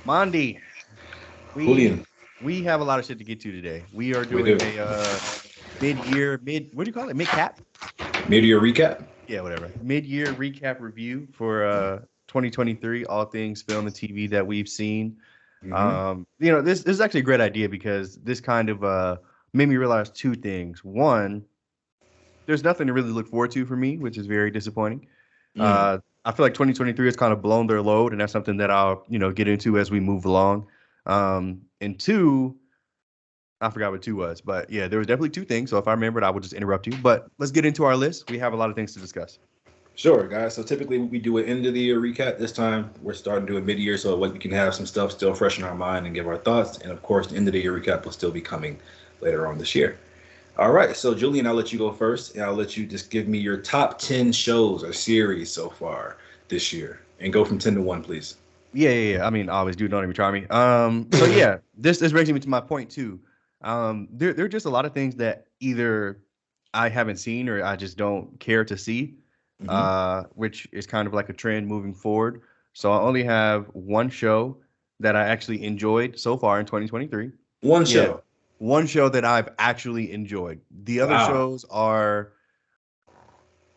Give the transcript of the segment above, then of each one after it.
Mondy, we Julian, we have a lot of shit to get to today. We are we doing do. a what do you call it? Mid cap? Meteor recap. Yeah, whatever. Mid-year recap review for 2023, all things film and TV that we've seen. Mm-hmm. This is actually a great idea because this kind of made me realize two things. One, there's nothing to really look forward to for me, which is very disappointing. Mm. I feel like 2023 has kind of blown their load, and that's something that I'll get into as we move along. And two, I forgot what two was, but yeah, there was definitely two things. So if I remembered, I would just interrupt you. But let's get into our list. We have a lot of things to discuss. Sure, guys. So typically we do an end of the year recap. This time we're starting to do a mid year, so we can have some stuff still fresh in our mind and give our thoughts. And of course, the end of the year recap will still be coming later on this year. All right. So Julian, I'll let you go first, and I'll let you just give me your top 10 shows or series so far this year, and go from 10 to one, please. Yeah. I mean, I always do. Don't even try me. So yeah, this brings me to my point too. There are just a lot of things that either I haven't seen or I just don't care to see, Hmm. which is kind of like a trend moving forward. So I only have one show that I actually enjoyed so far in 2023. One Yeah, show. one show that I've actually enjoyed. The other Wow. shows are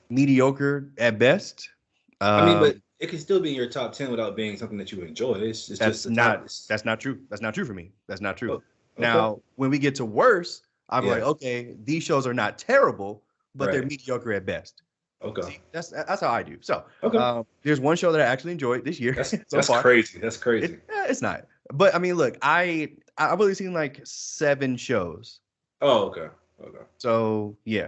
mediocre at best. I mean, but Um, it can still be in your top 10 without being something that you enjoy. It's just That's the top. not that's not true. That's not true for me. That's not true. Oh, okay. Now, when we get to worse, I'm like, Yeah. okay, these shows are not terrible, but they're Right. mediocre at best. Okay. See, that's how I do. So, Okay. there's one show that I actually enjoyed this year That's so that's far. crazy. That's crazy. It's not, but I mean, look, I've only seen like 7 shows. Oh, okay. Okay. So yeah,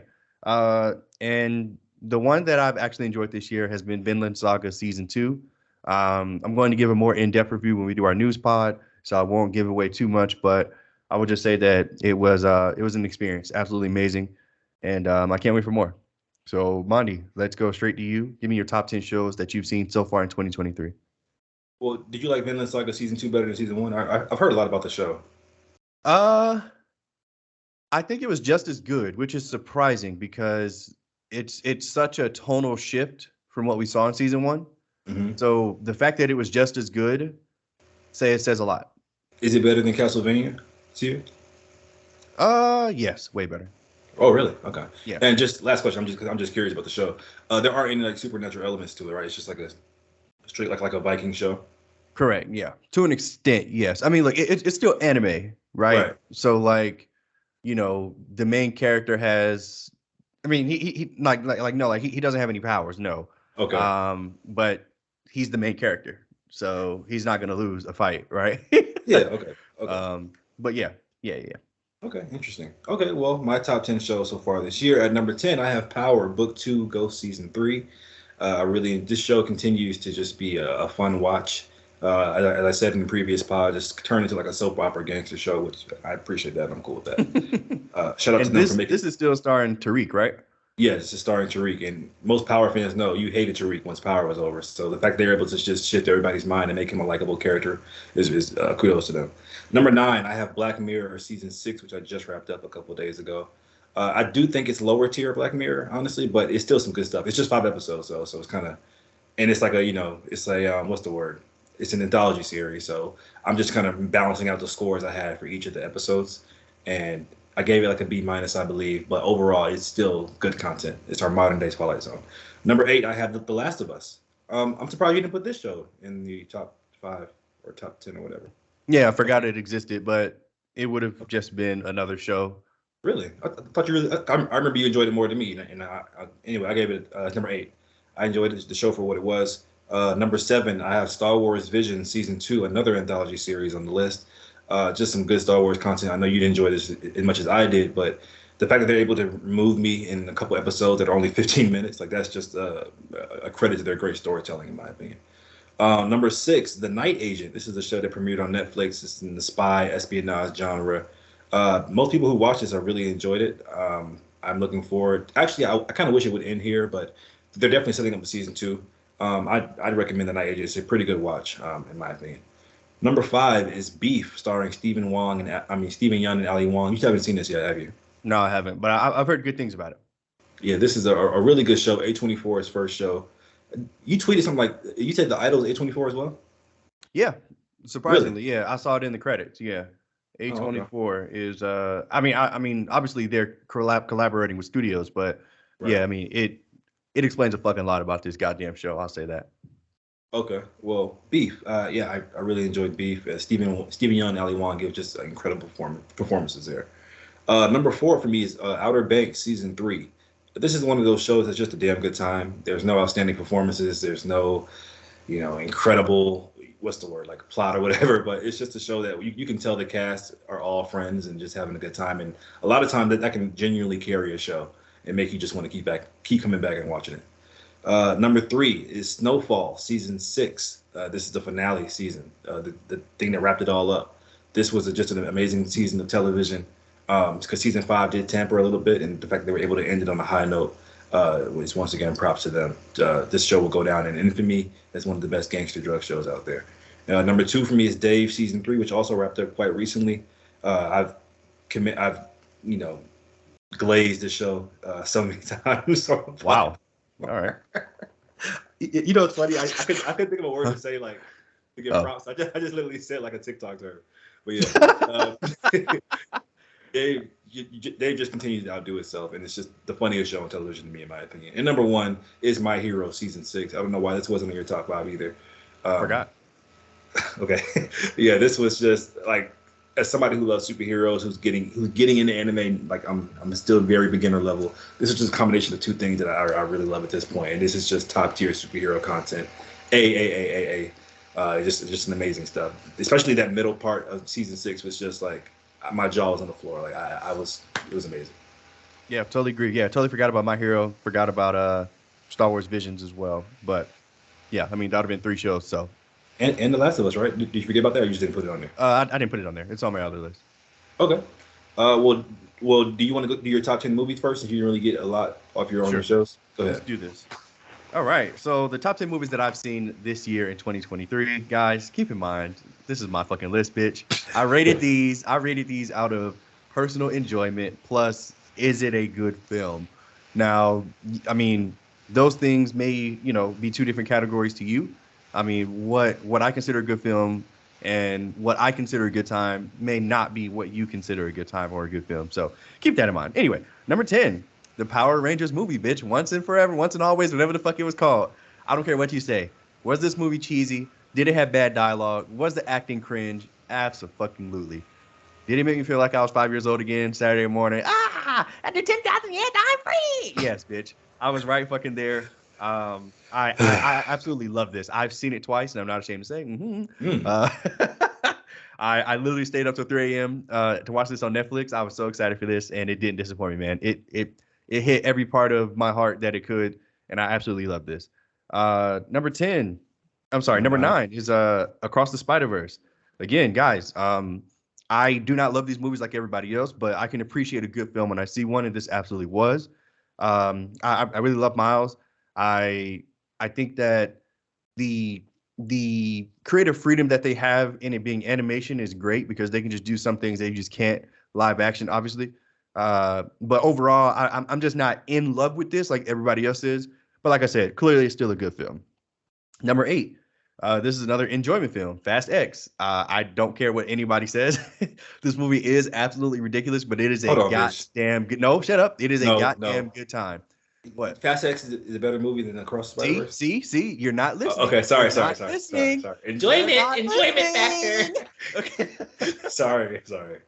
and the one that I've actually enjoyed this year has been Vinland Saga season 2. I'm going to give a more in-depth review when we do our news pod, so I won't give away too much. But I would just say that it was an experience, absolutely amazing, and I can't wait for more. So Mondi, let's go straight to you. Give me your top 10 shows that you've seen so far in 2023. Well, did you like Vinland Saga season two better than season one? I've heard a lot about the show. Uh, I think it was just as good, which is surprising because it's such a tonal shift from what we saw in season 1. Hmm. So the fact that it was just as good, say it says a lot. Is it better than Castlevania series? Yes, way better. Oh, really? Okay. Yeah, And just last question. I'm just curious about the show. There aren't any like supernatural elements to it, right? It's just like a straight like a Viking show. correct. Yeah, to an extent, yes. I mean, like it's still anime, right? Right. So like, the main character has. I mean, he like no, like he doesn't have any powers, no. Okay. But he's the main character, so he's not gonna lose a fight, right? Yeah. Okay. Okay. But yeah. Okay, interesting. Okay, well, my top 10 shows so far this year. At number 10, I have Power, Book 2, Ghost Season 3. This show continues to just be a fun watch. As I said in the previous pod, just turn into like a soap opera gangster show, which I appreciate that. I'm cool with that. Shout out to And them for this making. this is still starring Tariq, right? Yes, it's starring Tariq, and most Power fans know you hated Tariq once Power was over. So the fact they're able to just shift everybody's mind and make him a likable character is kudos to them. Number 9, I have Black Mirror season 6, which I just wrapped up a couple of days ago. I do think it's lower tier Black Mirror, honestly, but it's still some good stuff. It's just 5 episodes, though, so it's kind of, and it's like it's a what's the word? It's an anthology series, so I'm just kind of balancing out the scores I had for each of the episodes, and I gave it like a B minus, I believe, but overall, it's still good content. It's our modern day Twilight Zone. Number 8, I have The Last of Us. I'm surprised you didn't put this show in the top 5 or top 10 or whatever. Yeah, I forgot it existed, but it would have just been another show. Really? I thought you really. I remember you enjoyed it more than me. And anyway, I gave it number 8. I enjoyed the show for what it was. Number 7, I have Star Wars Vision season 2, another anthology series on the list. Just some good Star Wars content. I know you didn't enjoy this as much as I did, but the fact that they're able to remove me in a couple episodes that are only 15 minutes, like that's just a credit to their great storytelling, in my opinion. Number 6, The Night Agent. This is a show that premiered on Netflix. It's in the spy espionage genre. Most people who watch this have really enjoyed it. I'm looking forward. Actually, I kind of wish it would end here, but they're definitely setting up a season 2. I'd recommend The Night Agent. It's a pretty good watch, in my opinion. Number 5 is Beef, starring Stephen Yeun and Ali Wong. You haven't seen this yet, have you? No, I haven't, but I've heard good things about it. Yeah, this is a really good show. A24's first show. You tweeted something like you said the Idol is A24 as well. Yeah, Really? Surprisingly, yeah, I saw it in the credits. Yeah, Oh, okay. A24 is. I mean, obviously they're collaborating with studios, but Right. yeah, I mean it explains a fucking lot about this goddamn show. I'll say that. Okay. Well, Beef. Yeah, I really enjoyed Beef. Stephen Young and Ali Wong give just incredible performances there. Number four for me is Outer Banks season three. This is one of those shows that's just a damn good time. There's no outstanding performances. There's no, incredible, what's the word, like plot or whatever. But it's just a show that you can tell the cast are all friends and just having a good time. And a lot of time that can genuinely carry a show and make you just want to keep coming back and watching it. Number three is Snowfall season six. This is the finale season, the thing that wrapped it all up. This was just an amazing season of television because season five did tamper a little bit, and the fact that they were able to end it on a high note was once again props to them. This show will go down in infamy as one of the best gangster drug shows out there. Number two for me is Dave season three, which also wrapped up quite recently. I've you know glazed the show so many times. So Wow. All right. It's funny. I couldn't think of a word to say like to give props. I just literally said like a TikTok term. But yeah, Dave just continues to outdo itself, and it's just the funniest show on television to me, in my opinion. And number one is My Hero season six. I don't know why this wasn't in your top five either. Forgot. Okay, yeah, this was just like as somebody who loves superheroes, who's getting into anime, like I'm still very beginner level. This is just a combination of two things that I really love at this point, and this is just top tier superhero content. Just an amazing stuff. Especially that middle part of season six was just like my jaw was on the floor. Like it was amazing. Yeah, totally agree. Yeah, totally forgot about My Hero. Forgot about Star Wars Visions as well. But yeah, I mean that would have been three shows. So And The Last of Us, right? Did you forget about that? Or you just didn't put it on there? I didn't put it on there. It's on my other list. Okay. Well, do you want to do your top 10 movies first? If you didn't really get a lot off your own shows, go ahead. Let's do this. All right. So the top 10 movies that I've seen this year in 2023, guys, keep in mind, this is my fucking list, bitch. I rated these out of personal enjoyment plus is it a good film? Now, I mean, those things may, be two different categories to you. I mean, what I consider a good film and what I consider a good time may not be what you consider a good time or a good film. So keep that in mind. Anyway, number 10, the Power Rangers movie, bitch. Once and forever, once and always, whatever the fuck it was called. I don't care what you say. Was this movie cheesy? Did it have bad dialogue? Was the acting cringe? Absolutely. Did it make me feel like I was 5 years old again Saturday morning? After 10,000 years, I'm free. Yes, bitch. I was right fucking there. I absolutely love this. I've seen it twice, and I'm not ashamed to say. I literally stayed up till 3 a.m. To watch this on Netflix. I was so excited for this, and it didn't disappoint me, man. It hit every part of my heart that it could, and I absolutely love this. Number 9 is Across the Spider-Verse. Again, guys, I do not love these movies like everybody else, but I can appreciate a good film when I see one, and this absolutely was. I really love Miles. I think that the creative freedom that they have in it being animation is great because they can just do some things they just can't live action, obviously. But overall, I'm just not in love with this like everybody else is. But like I said, clearly it's still a good film. Number 8, this is another enjoyment film, Fast X. I don't care what anybody says. This movie is absolutely ridiculous, but it is a goddamn good. No, shut up. It is a goddamn good time. What? Fast X is a better movie than Across the Spider-Verse. See, you're not listening. Okay, sorry. Enjoyment factor. Okay. Sorry.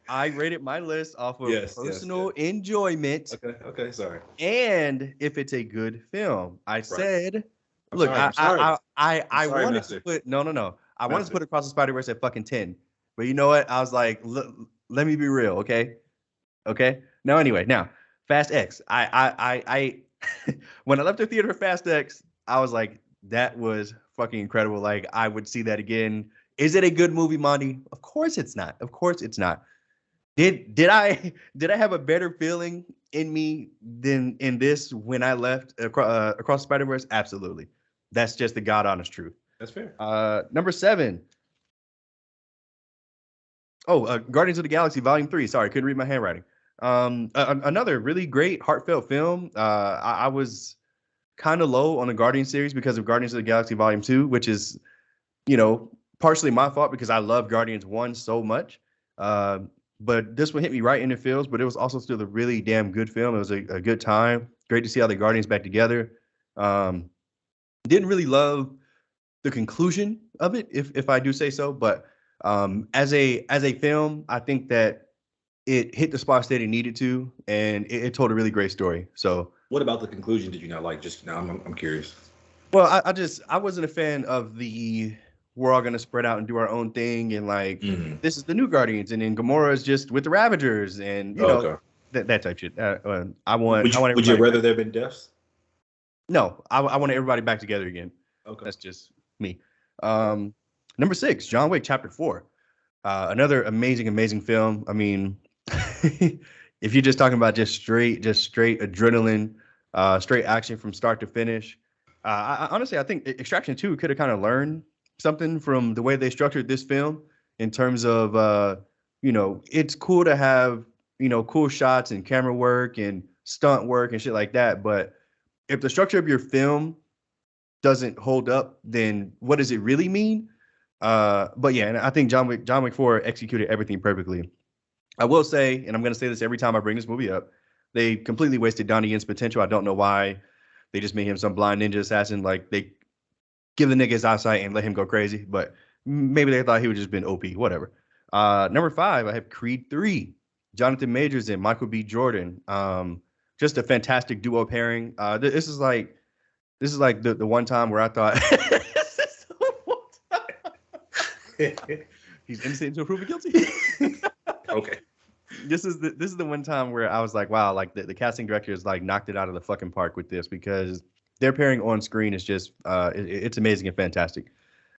I rated my list off of personal enjoyment. Okay, sorry. And if it's a good film, I said, look, I'm sorry. I wanted Master. to put no. I wanted to put Across the Spider-Verse at fucking 10. But you know what? I was like, let me be real, okay? Now anyway, Fast X. I when I left the theater for Fast X, I was like, that was fucking incredible. Like, I would see that again. Is it a good movie, Monty? Of course it's not. Did I have a better feeling in me than in this when I left Across the Spider-Verse? Absolutely. That's just the God honest truth. That's fair. Number 7. Guardians of the Galaxy Volume 3. Sorry, couldn't read my handwriting. Another really great heartfelt film. I was kind of low on the Guardians series because of Guardians of the Galaxy Volume 2, which is, partially my fault because I love Guardians 1 so much. But this one hit me right in the feels, but it was also still a really damn good film. It was a good time. Great to see all the Guardians back together. Didn't really love the conclusion of it, if I do say so. But as a film, I think that it hit the spots that it needed to, and it told a really great story. So, what about the conclusion did you not like? Just now, I'm curious. Well, I wasn't a fan of the we're all gonna spread out and do our own thing, and like this is the new Guardians, and then Gamora is just with the Ravagers, and you know that type shit. I want. Would you rather there have been deaths? No, I want everybody back together again. Okay, that's just me. Number 6, John Wick Chapter 4. Another amazing film. I mean, if you're just talking about just straight adrenaline, straight action from start to finish. Honestly, I think Extraction 2 could have kind of learned something from the way they structured this film in terms of, it's cool to have, cool shots and camera work and stunt work and shit like that. But if the structure of your film doesn't hold up, then what does it really mean? But yeah, and I think John Wick 4 executed everything perfectly. I will say, and I'm going to say this every time I bring this movie up, they completely wasted Donnie Yen's potential. I don't know why. They just made him some blind ninja assassin. Like, they give the nigga his eyesight and let him go crazy. But maybe they thought he would just been OP, whatever. Number 5, I have Creed 3. Jonathan Majors and Michael B. Jordan. Just a fantastic duo pairing. This is like the one time where I thought he's innocent until proven guilty. Okay. This is the one time where I was like, wow, like the casting director has like knocked it out of the fucking park with this, because their pairing on screen is just it's amazing and fantastic.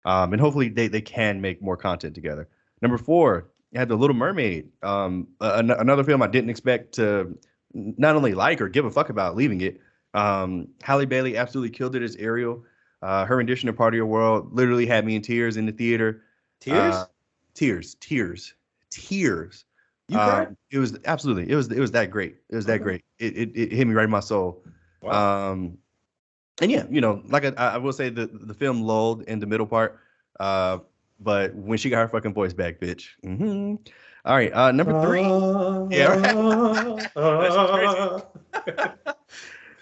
And hopefully they can make more content together. Number 4, you had The Little Mermaid. Another film I didn't expect to not only like or give a fuck about leaving it. Halle Bailey absolutely killed it as Ariel. Her rendition of Part of Your World literally had me in tears in the theater. Tears. You cried? It was absolutely. It was that great. It was that great. It hit me right in my soul. Wow. And yeah, like I will say the film lulled in the middle part. But when she got her fucking voice back, bitch. Mm-hmm. All right. Number 3. Yeah.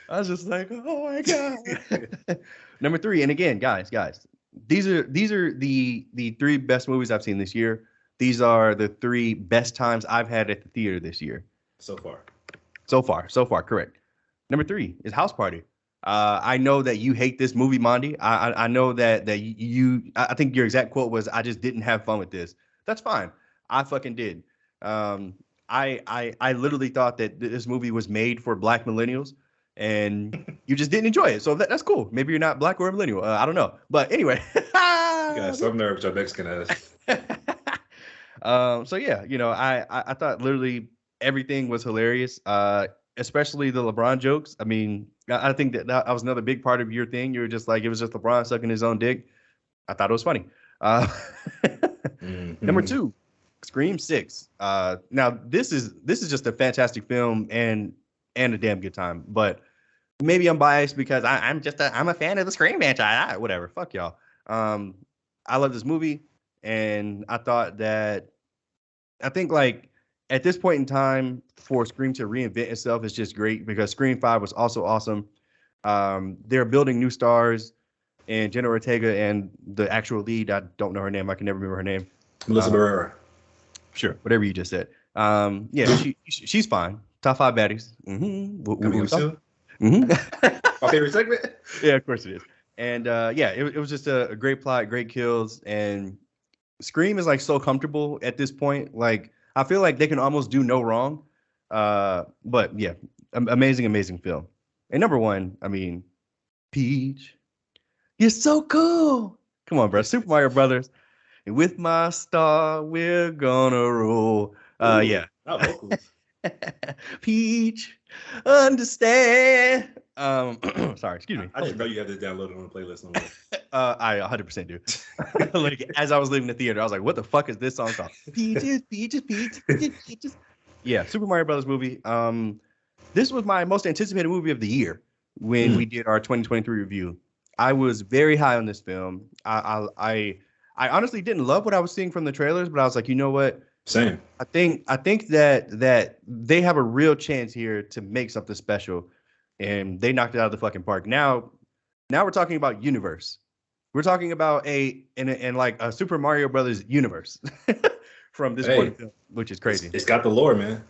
I was just like, oh my god. Number 3, and again, guys, these are the 3 best movies I've seen this year. These are the 3 best times I've had at the theater this year. So far, correct. Number 3 is House Party. I know that you hate this movie, Mondy. I know that you. I think your exact quote was, "I just didn't have fun with this." That's fine. I fucking did. I literally thought that this movie was made for Black millennials, and you just didn't enjoy it. So that's cool. Maybe you're not Black or a millennial. I don't know. But anyway. You got some nerve with your Mexican ass. So yeah, I thought literally everything was hilarious. Especially the LeBron jokes. I mean, I think that was another big part of your thing. You were just like, it was just LeBron sucking his own dick. I thought it was funny. Number 2, Scream 6. Now this is just a fantastic film and a damn good time. But maybe I'm biased because I'm a fan of the Scream franchise. Whatever, fuck y'all. I love this movie, and I think like at this point in time for Scream to reinvent itself is just great, because Scream 5 was also awesome. They're building new stars, and Jenna Ortega and the actual lead, I don't know her name. I can never remember her name. Melissa Barrera. Sure, whatever you just said. Yeah, she's fine. Top 5 baddies. Coming soon. My favorite segment. Yeah, of course it is. And yeah, it was just a great plot, great kills, and Scream is like so comfortable at this point. Like, I feel like they can almost do no wrong. But yeah, amazing film. And number 1, I mean, Peach, you're so cool. Come on, bro. Super Mario Brothers. And with my star, we're gonna roll. Yeah. Oh, Peach, understand. Sorry, excuse me. I didn't know you had this downloaded on the playlist. No I 100% do. Like, as I was leaving the theater, I was like, what the fuck is this song called? Peaches. Yeah, Super Mario Brothers movie. This was my most anticipated movie of the year when we did our 2023 review. I was very high on this film. I I honestly didn't love what I was seeing from the trailers, but I was like, you know what? Same. I think that they have a real chance here to make something special, and they knocked it out of the fucking park. Now we're talking about universe. We're talking about in like a Super Mario Brothers universe from this one film, which is crazy. It's got the lore, man.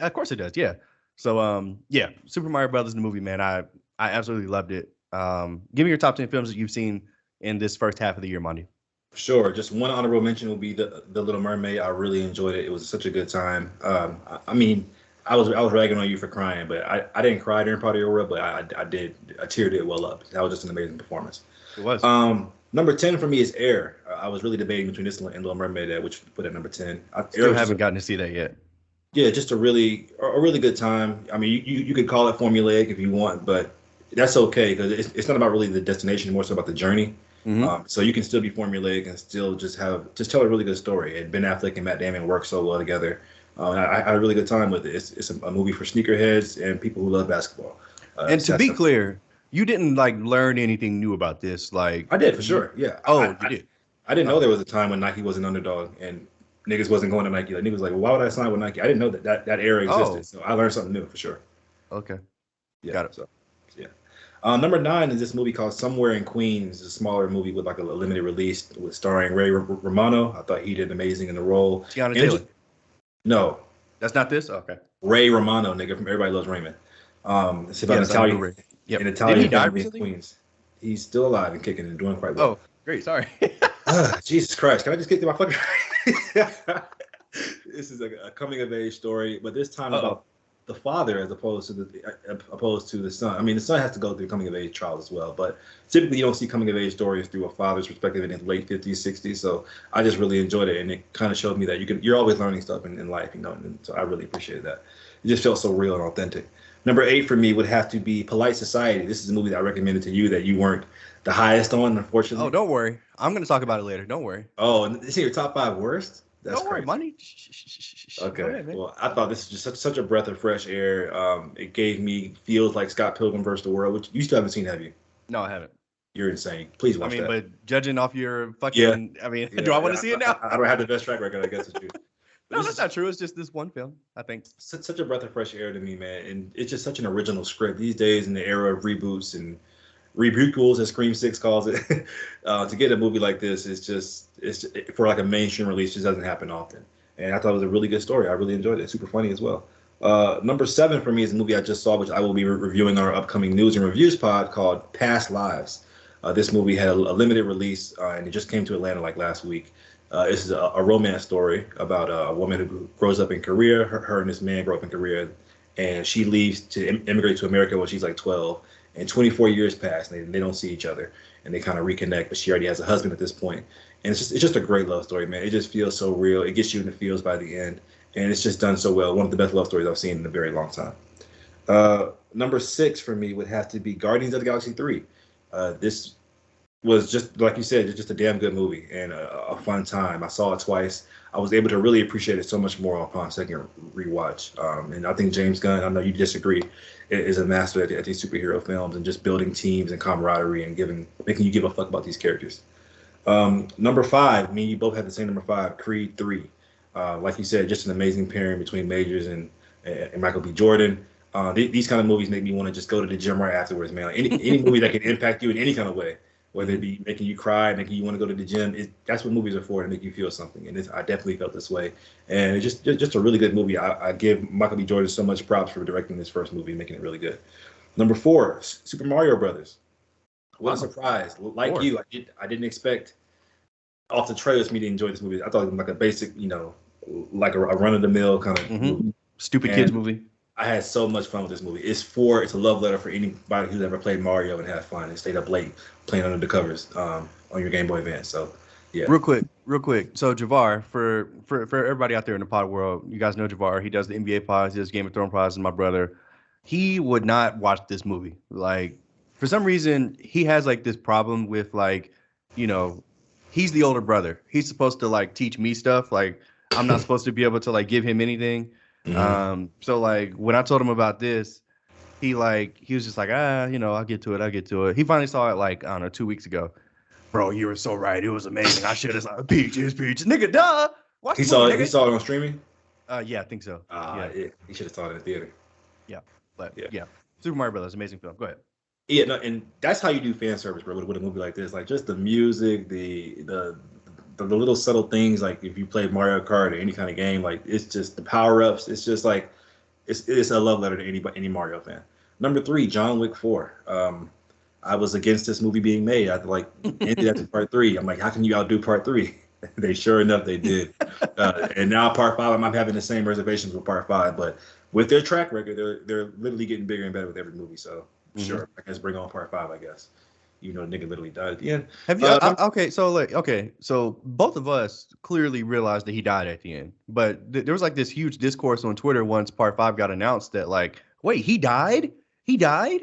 Of course it does, yeah. So yeah, Super Mario Brothers the movie, man. I absolutely loved it. Give me your top 10 films that you've seen in this first half of the year, Mondy. Sure. Just one honorable mention will be the Little Mermaid. I really enjoyed it. It was such a good time. I mean, I was ragging on you for crying, but I didn't cry during part of your world, but I did. I teared it well up. That was just an amazing performance. It was. Number 10 for me is Air. I was really debating between this and Little Mermaid, which put at number 10. Still haven't gotten to see that yet. Yeah, just a really good time. I mean, you could call it formulaic if you want, but that's okay because it's not about really the destination, more so about the journey. Mm-hmm. So you can still be formulaic and still just tell a really good story. And Ben Affleck and Matt Damon work so well together. I had a really good time with it. It's a movie for sneakerheads and people who love basketball. And to be clear, you didn't like learn anything new about this. Like I did for sure. Yeah. You did. I didn't know there was a time when Nike was an underdog and niggas wasn't going to Nike. Like niggas was like, well, why would I sign with Nike? I didn't know that era existed. So I learned something new for sure. Okay. Yeah. Got it. So yeah. Number 9 is this movie called Somewhere in Queens. It's a smaller movie with like a limited release with starring Ray Romano. I thought he did amazing in the role. Tiana Taylor. No. That's not this? Okay. Ray Romano, nigga from Everybody Loves Raymond. It's about an Italian family in Queens. He's still alive and kicking and doing quite well. Oh, great. Sorry. Jesus Christ. Can I just get to my fucking... This is a coming of age story, but this time about the father as opposed to the son. I mean, the son has to go through coming of age trials as well, but typically you don't see coming of age stories through a father's perspective in his late 50s, 60s. So I just really enjoyed it, and it kind of showed me that you're always learning stuff in life, you know. And so I really appreciated that. It just felt so real and authentic. Number 8 for me would have to be Polite Society. This is a movie that I recommended to you that you weren't the highest on, unfortunately. Oh, don't worry. I'm going to talk about it later. Don't worry. Oh, and this is your top 5 worst? That's don't worry, Money. Okay. Ahead, well, I thought this was just such a breath of fresh air. It gave me feels like Scott Pilgrim vs. the World, which you still haven't seen, have you? No, I haven't. You're insane. Please watch that. But judging off your fucking, do I want to see it now? I don't have the best track record, I guess, with you. No, that's not true. It's just this one film, I think. Such a breath of fresh air to me, man. And it's just such an original script. These days, in the era of reboots and rebootables, as Scream 6 calls it, to get a movie like this, it's for like a mainstream release, just doesn't happen often. And I thought it was a really good story. I really enjoyed it. Super funny as well. Number 7 for me is a movie I just saw, which I will be reviewing on our upcoming news and reviews pod called Past Lives. This movie had a limited release, and it just came to Atlanta like last week. This is a romance story about a woman who grows up in Korea. Her and this man grow up in Korea, and she leaves to immigrate to America when she's like 12. And 24 years pass, and they don't see each other, and they kind of reconnect. But she already has a husband at this point, and it's just a great love story, man. It just feels so real. It gets you in the feels by the end, and it's just done so well. One of the best love stories I've seen in a very long time. Number 6 for me would have to be Guardians of the Galaxy 3. This was just like you said, just a damn good movie and a fun time. I saw it twice. I was able to really appreciate it so much more upon second rewatch. And I think James Gunn, I know you disagree, is a master at these superhero films and just building teams and camaraderie and making you give a fuck about these characters. Number 5, me and you both had the same number 5, Creed 3. Like you said, just an amazing pairing between Majors and Michael B. Jordan. These kind of movies make me want to just go to the gym right afterwards, man. Like any movie that can impact you in any kind of way, whether it be making you cry, making you want to go to the gym, that's what movies are for, to make you feel something. And I definitely felt this way. And it's just a really good movie. I give Michael B. Jordan so much props for directing this first movie and making it really good. Number 4, Super Mario Brothers. What a surprise. Like you, I didn't expect off the trailers me to enjoy this movie. I thought it was like a basic, like a run-of-the-mill kind of movie. Stupid kids movie. I had so much fun with this movie. It's a love letter for anybody who's ever played Mario and had fun and stayed up late playing under the covers on your Game Boy Advance. So, yeah. Real quick. So Javar, for everybody out there in the pod world, you guys know Javar. He does the NBA pods, he does Game of Thrones pods, and my brother. He would not watch this movie. Like, for some reason, he has like this problem with like, he's the older brother. He's supposed to like teach me stuff. Like, I'm not supposed to be able to like give him anything. Mm-hmm. So like when I told him about this, he was just like, I'll get to it. He finally saw it like, I don't know, 2 weeks ago. Bro, you were so right. It was amazing. I should have said peaches, nigga. Duh. Watch He the saw movie, it. He nigga. saw it on streaming. Yeah, I think so. Yeah, He should have saw it in the theater. yeah, but Yeah. yeah, Super Mario Brothers, amazing film. Go ahead. Yeah, no, and that's how you do fan service, bro. With a movie like this, like just the music, the little subtle things, like if you play Mario Kart or any kind of game, like it's just the power ups. It's just like it's a love letter to any Mario fan. Number 3, John Wick 4. I was against this movie being made. I like ended after part 3. I'm like, how can you outdo part 3? They sure enough they did. And now part 5, I'm having the same reservations with part 5, but with their track record, they're literally getting bigger and better with every movie. So sure, I guess bring on part 5. I guess, you know, nigga literally died at the end. Have you? Okay, so both of us clearly realized that he died at the end, but there was like this huge discourse on Twitter once part 5 got announced that like, wait, he died? He died?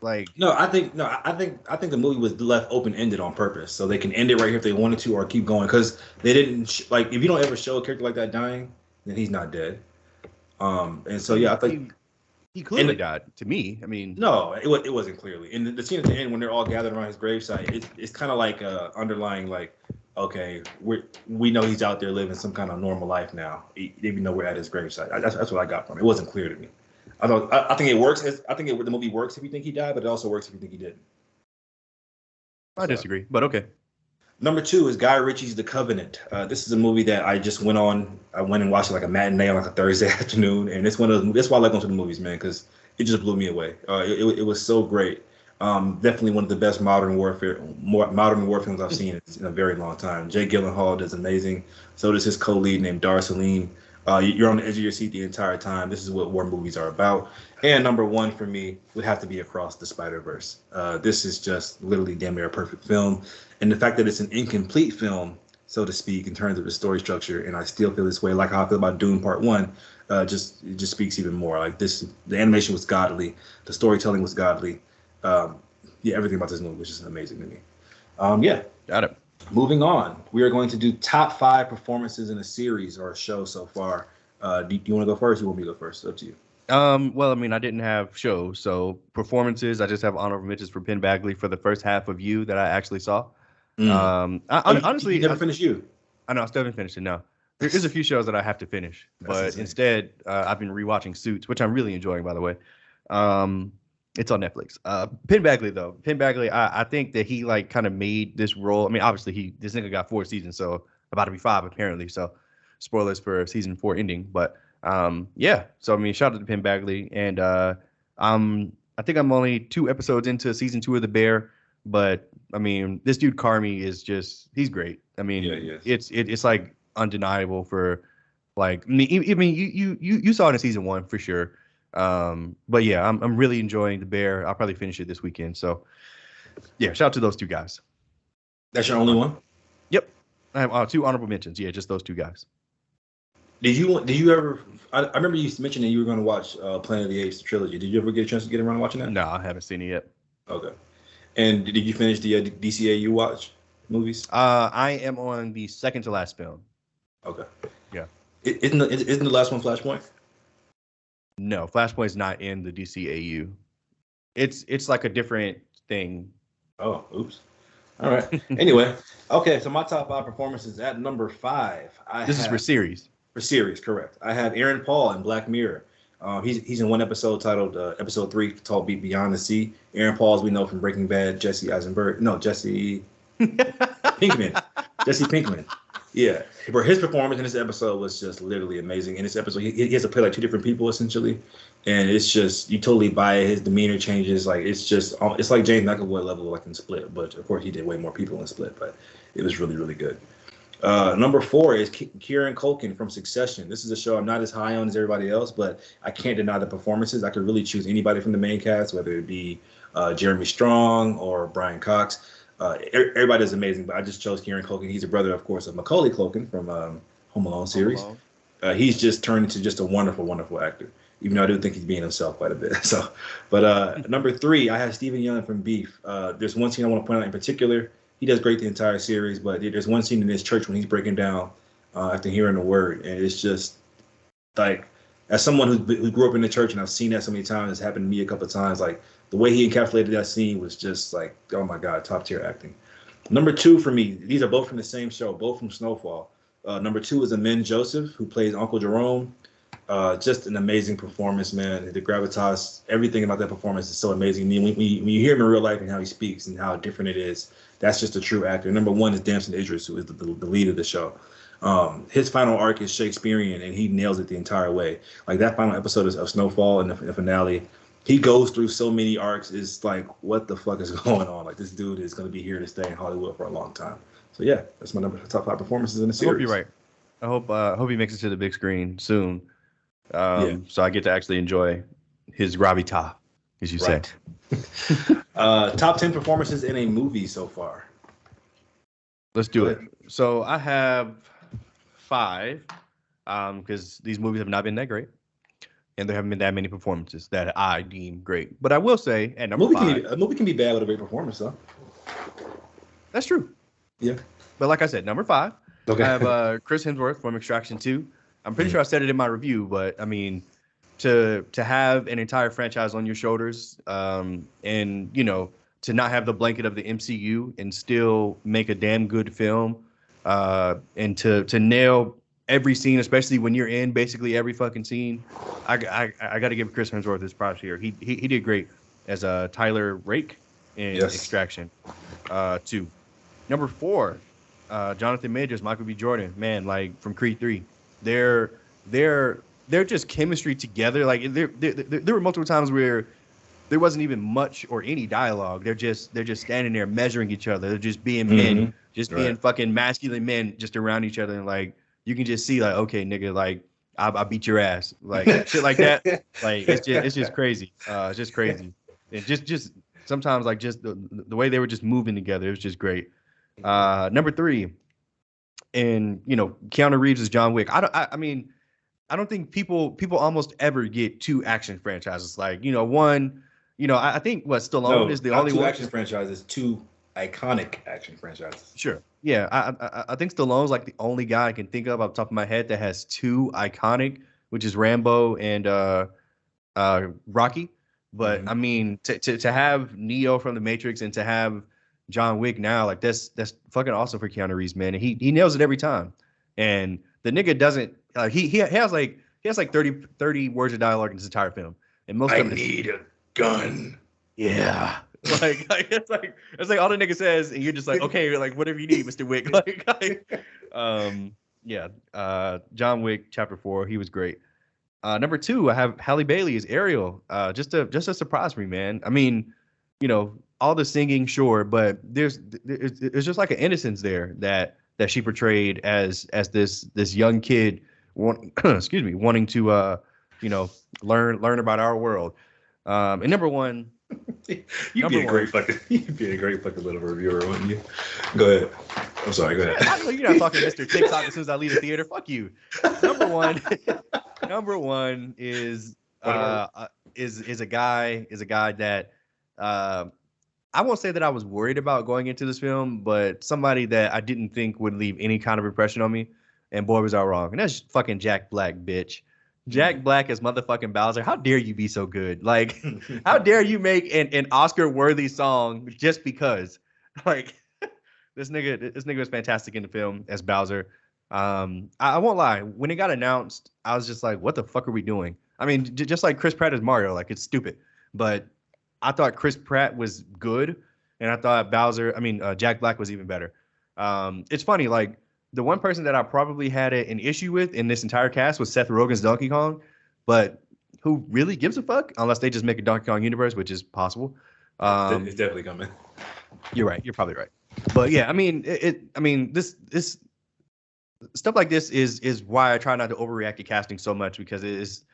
Like, I think the movie was left open ended on purpose, so they can end it right here if they wanted to, or keep going, because they didn't like if you don't ever show a character like that dying, then he's not dead. And so yeah, I think he clearly died to me. I mean, no, it wasn't clearly. And the scene at the end when they're all gathered around his gravesite, it's kind of like underlying like, okay, we know he's out there living some kind of normal life now, even though we're at his gravesite. That's what I got from it. It wasn't clear to me. I think it works. The movie works if you think he died, but it also works if you think he didn't. I disagree, but okay. Number 2 is Guy Ritchie's The Covenant. This is a movie that I just went and watched it like a matinee on like a Thursday afternoon, and it's one of those. That's why I like going to the movies, man, because it just blew me away. It was so great. Definitely one of the best modern war films I've seen in a very long time. Jake Gyllenhaal does amazing. So does his co-lead named Dar Salim. You're on the edge of your seat the entire time. This is what war movies are about. And number 1 for me would have to be Across the Spider-Verse. This is just literally damn near a perfect film. And the fact that it's an incomplete film, so to speak, in terms of the story structure, and I still feel this way, like how I feel about Dune Part 1, it just speaks even more. Like this, the animation was godly, the storytelling was godly. Everything about this movie was just amazing to me. Got it. Moving on, we are going to do top 5 performances in a series or a show so far. Do you want to go first? Or you want me to go first? It's up to you. Well, I mean, I didn't have shows, so performances. I just have honorable mentions for Penn Badgley for the first half of You that I actually saw. Honestly, you never finished You. I know I still haven't finished it. No, there's a few shows that I have to finish, but instead, I've been rewatching Suits, which I'm really enjoying, by the way. It's on Netflix. Penn Badgley, though. Penn Badgley, I think that he like kind of made this role. I mean, obviously this nigga got 4 seasons, so about to be 5 apparently. So spoilers for season 4 ending. But yeah. So I mean, shout out to Penn Badgley, and I think I'm only 2 episodes into season 2 of The Bear, but I mean, this dude Carmi is he's great. I mean, it's like undeniable for like you saw it in season 1 for sure. But yeah, I'm really enjoying The Bear. I'll probably finish it this weekend. So yeah, shout out to those 2 guys. That's your only one? Yep. I have 2 honorable mentions. Yeah, just those 2 guys. Did you ever? I remember you mentioning you were going to watch Planet of the Apes trilogy. Did you ever get a chance to get around to watching that? No, I haven't seen it yet. Okay. And did you finish the DCAU watch movies? I am on the second to last film. Okay. Yeah. Isn't the last one Flashpoint? No, Flashpoint's not in the DCAU. It's like a different thing. Oh, oops. All right. Anyway, okay. So my top 5 performances at number 5. This is for series. For series, correct. I have Aaron Paul in Black Mirror. He's in one episode titled episode 3 called Beyond the Sea. Aaron Paul, as we know from Breaking Bad, Jesse Pinkman. Jesse Pinkman. Yeah, but his performance in this episode was just literally amazing. In this episode, he has to play like 2 different people essentially, and it's just you totally buy it. His demeanor changes. Like it's like James McAvoy level like in Split, but of course he did way more people in Split. But it was really really good. Number 4 is Kieran Culkin from Succession. This is a show I'm not as high on as everybody else, but I can't deny the performances. I could really choose anybody from the main cast, whether it be Jeremy Strong or Brian Cox. Everybody is amazing, but I just chose Kieran Culkin. He's a brother, of course, of Macaulay Culkin from Home Alone series. He's just turned into just a wonderful, wonderful actor, even though I do think he's being himself quite a bit. So, but number 3, I have Stephen Yeun from Beef. There's one scene I want to point out in particular. He does great the entire series, but there's one scene in his church when he's breaking down after hearing the word, and it's just like, as someone who grew up in the church and I've seen that so many times, it's happened to me a couple of times. Like the way he encapsulated that scene was just like, oh my God, top tier acting. Number 2 for me, these are both from the same show, both from Snowfall. Number 2 is Amin Joseph, who plays Uncle Jerome. Just an amazing performance, man. The gravitas, everything about that performance is so amazing. I mean, when you hear him in real life and how he speaks and how different it is, that's just a true actor. Number 1 is Damson Idris, who is the lead of the show. His final arc is Shakespearean, and he nails it the entire way. Like that final episode of Snowfall and the finale, he goes through so many arcs. It's like, what the fuck is going on? Like, this dude is going to be here to stay in Hollywood for a long time. So yeah, that's my top 5 performances in the series. I hope you're right. I hope he makes it to the big screen soon. So I get to actually enjoy his gravitas, as you said. Top 10 performances in a movie so far. Let's do it. So I have 5, because these movies have not been that great, and there haven't been that many performances that I deem great. But I will say, at number 5, a movie can be bad with a great performance, though. That's true. Yeah. But like I said, number 5, okay. I have Chris Hemsworth from Extraction 2. I'm pretty sure I said it in my review, but I mean, to have an entire franchise on your shoulders, and to not have the blanket of the MCU and still make a damn good film, and to nail every scene, especially when you're in basically every fucking scene, I got to give Chris Hemsworth his props here. He did great as Tyler Rake in Extraction 2. Number 4, Jonathan Majors, Michael B. Jordan, man, like from Creed 3. They're just chemistry together. Like there were multiple times where there wasn't even much or any dialogue. They're just standing there measuring each other. They're just being men, being fucking masculine men, just around each other. And like you can just see, like, okay, nigga, like I beat your ass, like shit like that. Like it's just crazy. It's just crazy. And just sometimes like just the way they were just moving together, it was just great. Number 3, and Keanu Reeves is John Wick. I mean, I don't think people almost ever get 2 action franchises. Like, one, I think Stallone is the only one. 2 action franchises, 2 iconic action franchises. Sure. Yeah. I think Stallone's like the only guy I can think of off the top of my head that has 2 iconic, which is Rambo and Rocky. But I mean, to have Neo from the Matrix and to have John Wick now, like that's fucking awesome for Keanu Reeves, man. And he nails it every time. And the nigga doesn't he has like 30 words of dialogue in his entire film. And most of it need a gun. Yeah. like it's like all the nigga says, and you're just like, okay, like whatever you need, Mr. Wick. John Wick Chapter 4, he was great. Number 2, I have Halle Bailey as Ariel. Just a surprise for me, man. I mean, all the singing, sure, but there's just like an innocence there that she portrayed as this young kid, wanting to learn about our world. And number 1, you'd be a great fucking little reviewer, wouldn't you? Go ahead. I'm sorry. Go ahead. I know you're not fucking Mr. TikTok as soon as I leave the theater. Fuck you. Number 1 is a guy that I won't say that I was worried about going into this film, but somebody that I didn't think would leave any kind of impression on me, and boy was I wrong. And that's fucking Jack Black, bitch. Jack Black as motherfucking Bowser. How dare you be so good? Like, how dare you make an Oscar-worthy song just because? Like, this nigga was fantastic in the film as Bowser. I won't lie. When it got announced, I was just like, what the fuck are we doing? I mean, just like Chris Pratt as Mario, like it's stupid. But I thought Chris Pratt was good, and I thought Jack Black was even better. It's funny, like the one person that I probably had an issue with in this entire cast was Seth Rogen's Donkey Kong, but who really gives a fuck unless they just make a Donkey Kong universe, which is possible. It's definitely coming. You're right. You're probably right. But yeah, I mean, this stuff like this is why I try not to overreact to casting so much, because it is.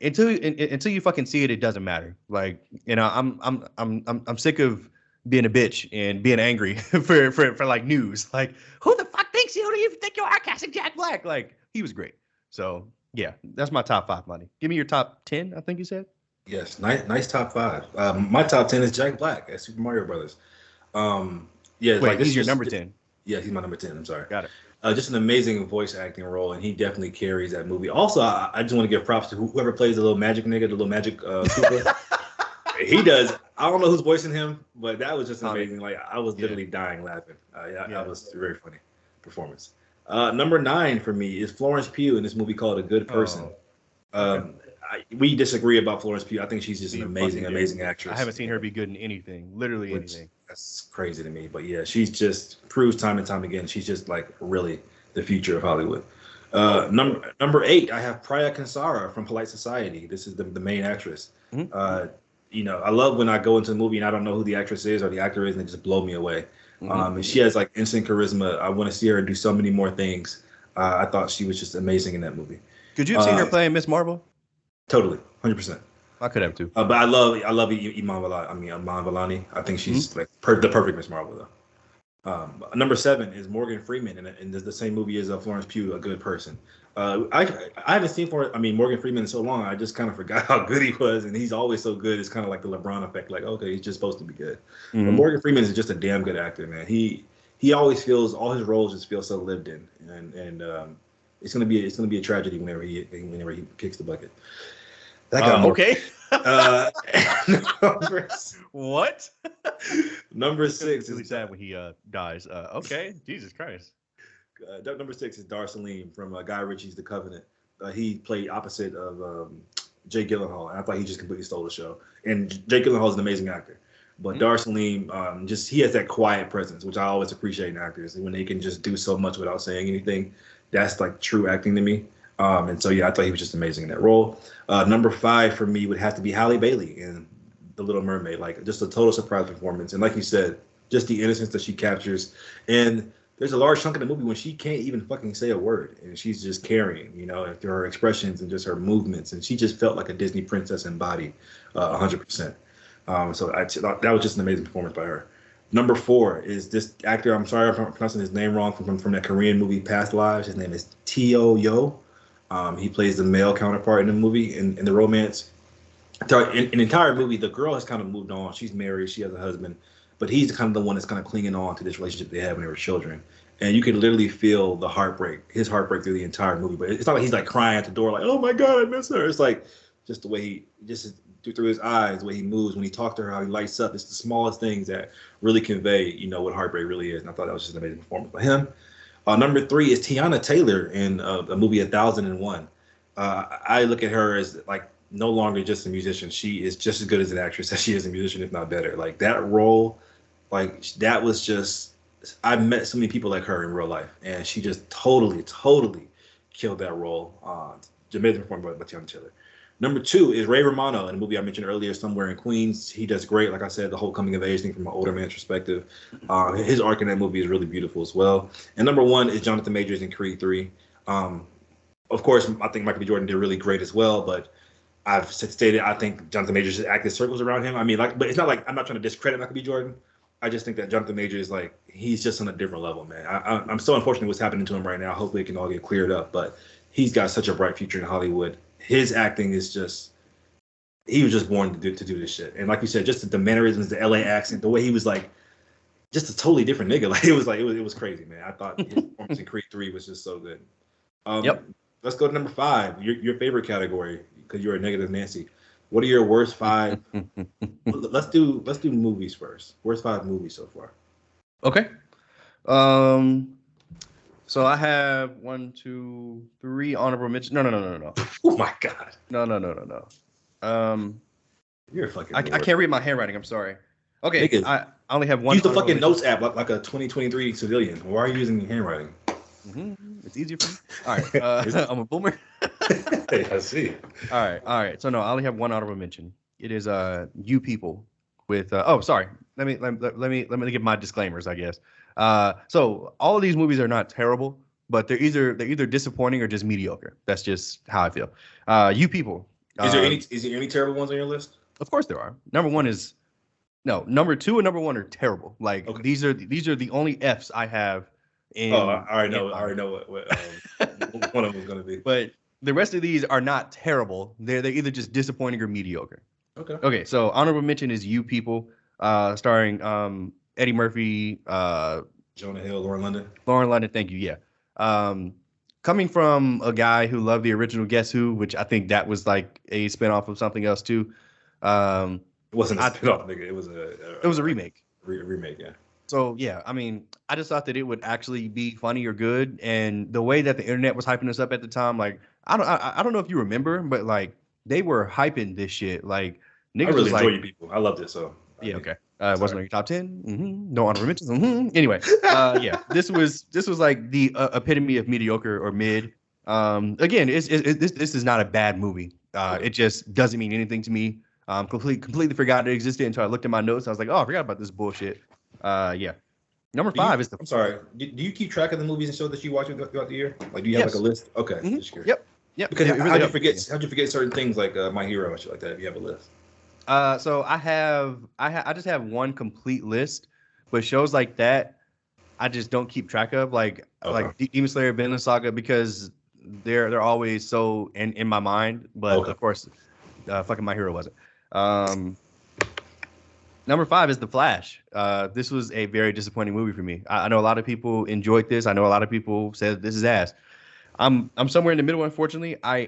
Until you fucking see it, it doesn't matter. Like, I'm sick of being a bitch and being angry for like news. Like, who the fuck thinks you? Who do you think you are casting Jack Black? Like, he was great. So yeah, that's my top 5, Money. Give me your top 10. I think you said. Yes, nice top 5. My top 10 is Jack Black at Super Mario Brothers. Yeah, wait, like he's your number 10. Yeah, he's my number 10. I'm sorry. Got it. Just an amazing voice acting role, and he definitely carries that movie. Also, I just want to give props to whoever plays the little magic nigga, the little magic Koopa. He does I don't know who's voicing him, but that was just Tommy. amazing. Like I was literally dying laughing. Yeah. That was a very funny performance. Number 9 for me is Florence Pugh in this movie called A Good Person. Okay. We disagree about Florence Pugh. I think she's just an You amazing, fucking amazing do. actress. I haven't seen her be good in anything, literally Which- anything. That's crazy to me. But yeah, she's just proves time and time again. She's just like really the future of Hollywood. Number 8, I have Priya Kansara from Polite Society. This is the main actress. Mhm. I love when I go into a movie and I don't know who the actress is or the actor is, and they just blow me away. And she has like instant charisma. I want to see her do so many more things. I thought she was just amazing in that movie. Could you have seen her playing Miss Marvel? Totally, 100%. I could have too. But I love Iman Vellani. I think she's like the perfect Miss Marvel though. Number 7 is Morgan Freeman in the same movie as Florence Pugh, A Good Person. I haven't seen Morgan Freeman in so long. I just kind of forgot how good he was, and he's always so good. It's kind of like the LeBron effect. Like, okay, he's just supposed to be good. But Morgan Freeman is just a damn good actor, man. He always feels all his roles just feel so lived in, and it's gonna be a tragedy whenever he kicks the bucket. Okay. What? Number 6 is really sad when he dies. Okay, Jesus Christ. Number 6 is Dar Salim from Guy Ritchie's The Covenant. He played opposite of Jake Gyllenhaal, and I thought he just completely stole the show. And Jake Gyllenhaal is an amazing actor, but Dar Salim he has that quiet presence, which I always appreciate in actors. When they can just do so much without saying anything, that's like true acting to me. And so yeah, I thought he was just amazing in that role. Number 5 for me would have to be Halle Bailey in The Little Mermaid. Like just a total surprise performance, and like you said, just the innocence that she captures. And there's a large chunk of the movie when she can't even fucking say a word, and she's just carrying, through her expressions and just her movements, and she just felt like a Disney princess embodied, 100%. So that was just an amazing performance by her. Number 4 is this actor. I'm sorry if I'm pronouncing his name wrong. From that Korean movie Past Lives. His name is Teo Yo. He plays the male counterpart in the movie in the romance. In the entire movie, the girl has kind of moved on. She's married. She has a husband. But he's kind of the one that's kind of clinging on to this relationship they had when they were children. And you can literally feel his heartbreak through the entire movie. But it's not like he's like crying at the door like, oh my God, I miss her. It's like just the way through his eyes, the way he moves, when he talks to her, how he lights up. It's the smallest things that really convey, what heartbreak really is. And I thought that was just an amazing performance by him. Number 3 is Tiana Taylor in the movie 1001. I look at her as like no longer just a musician. She is just as good as an actress as she is a musician, if not better. Like that role, like that was just, I've met so many people like her in real life, and she just totally killed that role. Amazing performance by Tiana Taylor. Number 2 is Ray Romano in the movie I mentioned earlier, Somewhere in Queens. He does great. Like I said, the whole coming of age thing from an older man's perspective. His arc in that movie is really beautiful as well. And number 1 is Jonathan Majors in Creed 3. Of course, I think Michael B. Jordan did really great as well, but I've stated I think Jonathan Majors just acted circles around him. But it's not like I'm not trying to discredit Michael B. Jordan. I just think that Jonathan Majors, like, he's just on a different level, man. I'm so unfortunate what's happening to him right now. Hopefully it can all get cleared up, but he's got such a bright future in Hollywood. His acting is just, he was just born to do this shit. And like you said, just the mannerisms, the LA accent, the way he was like, just a totally different nigga. Like it was crazy, man. I thought his performance in Creed 3 was just so good. Yep. Let's go to number 5, your favorite category, because you're a negative Nancy. What are your worst 5? Let's do movies first. Worst 5 movies so far. Okay. So I have 1, 2, 3 honorable mentions. No. Oh my God. No. You're a fucking. I can't read my handwriting. I'm sorry. Okay. Niggas, I only have 1. Use the fucking notes app like a 2023 civilian. Why are you using your handwriting? It's easier for me. All right. I'm a boomer. Hey, I see. All right. So no, I only have 1 honorable mention. It is You People with sorry. Let me give my disclaimers, I guess. So all of these movies are not terrible, but they're either disappointing or just mediocre. That's just how I feel. You People. Is there any terrible ones on your list? Of course there are. Number 2 and number 1 are terrible. Like okay. these are the only F's I have. I already know what one of them is going to be. But the rest of these are not terrible. They're either just disappointing or mediocre. Okay. So honorable mention is You People, starring Eddie Murphy, Jonah Hill, Lauren London. Thank you. Yeah. Coming from a guy who loved the original Guess Who, which I think that was like a spinoff of something else too. It wasn't a spin-off, nigga. It was a remake. Remake, yeah. So yeah, I mean, I just thought that it would actually be funny or good, and the way that the internet was hyping this up at the time, like I don't know if you remember, but like they were hyping this shit. Like niggas I really enjoy you people. I loved it. So yeah, okay. It wasn't on your top 10. Mm-hmm. No honorable mentions. Mm-hmm. Anyway, yeah, this was like the epitome of mediocre or mid. Again, this is not a bad movie. It just doesn't mean anything to me. Completely forgot it existed until I looked at my notes. I was like, oh, I forgot about this bullshit. Yeah. Number 5 is the. I'm sorry. Do you keep track of the movies and shows that you watch throughout the year? Like, do you have like a list? Okay. Mm-hmm. Yep. Because how'd you forget certain things like My Hero and shit like that? If you have a list. So I just have one complete list, but shows like that I just don't keep track of, like Demon Slayer, Vinland Saga, because they're always so in my mind. But of course, fucking My Hero wasn't. Number 5 is The Flash. This was a very disappointing movie for me. I know a lot of people enjoyed this. I know a lot of people said this is ass. I'm somewhere in the middle, unfortunately. I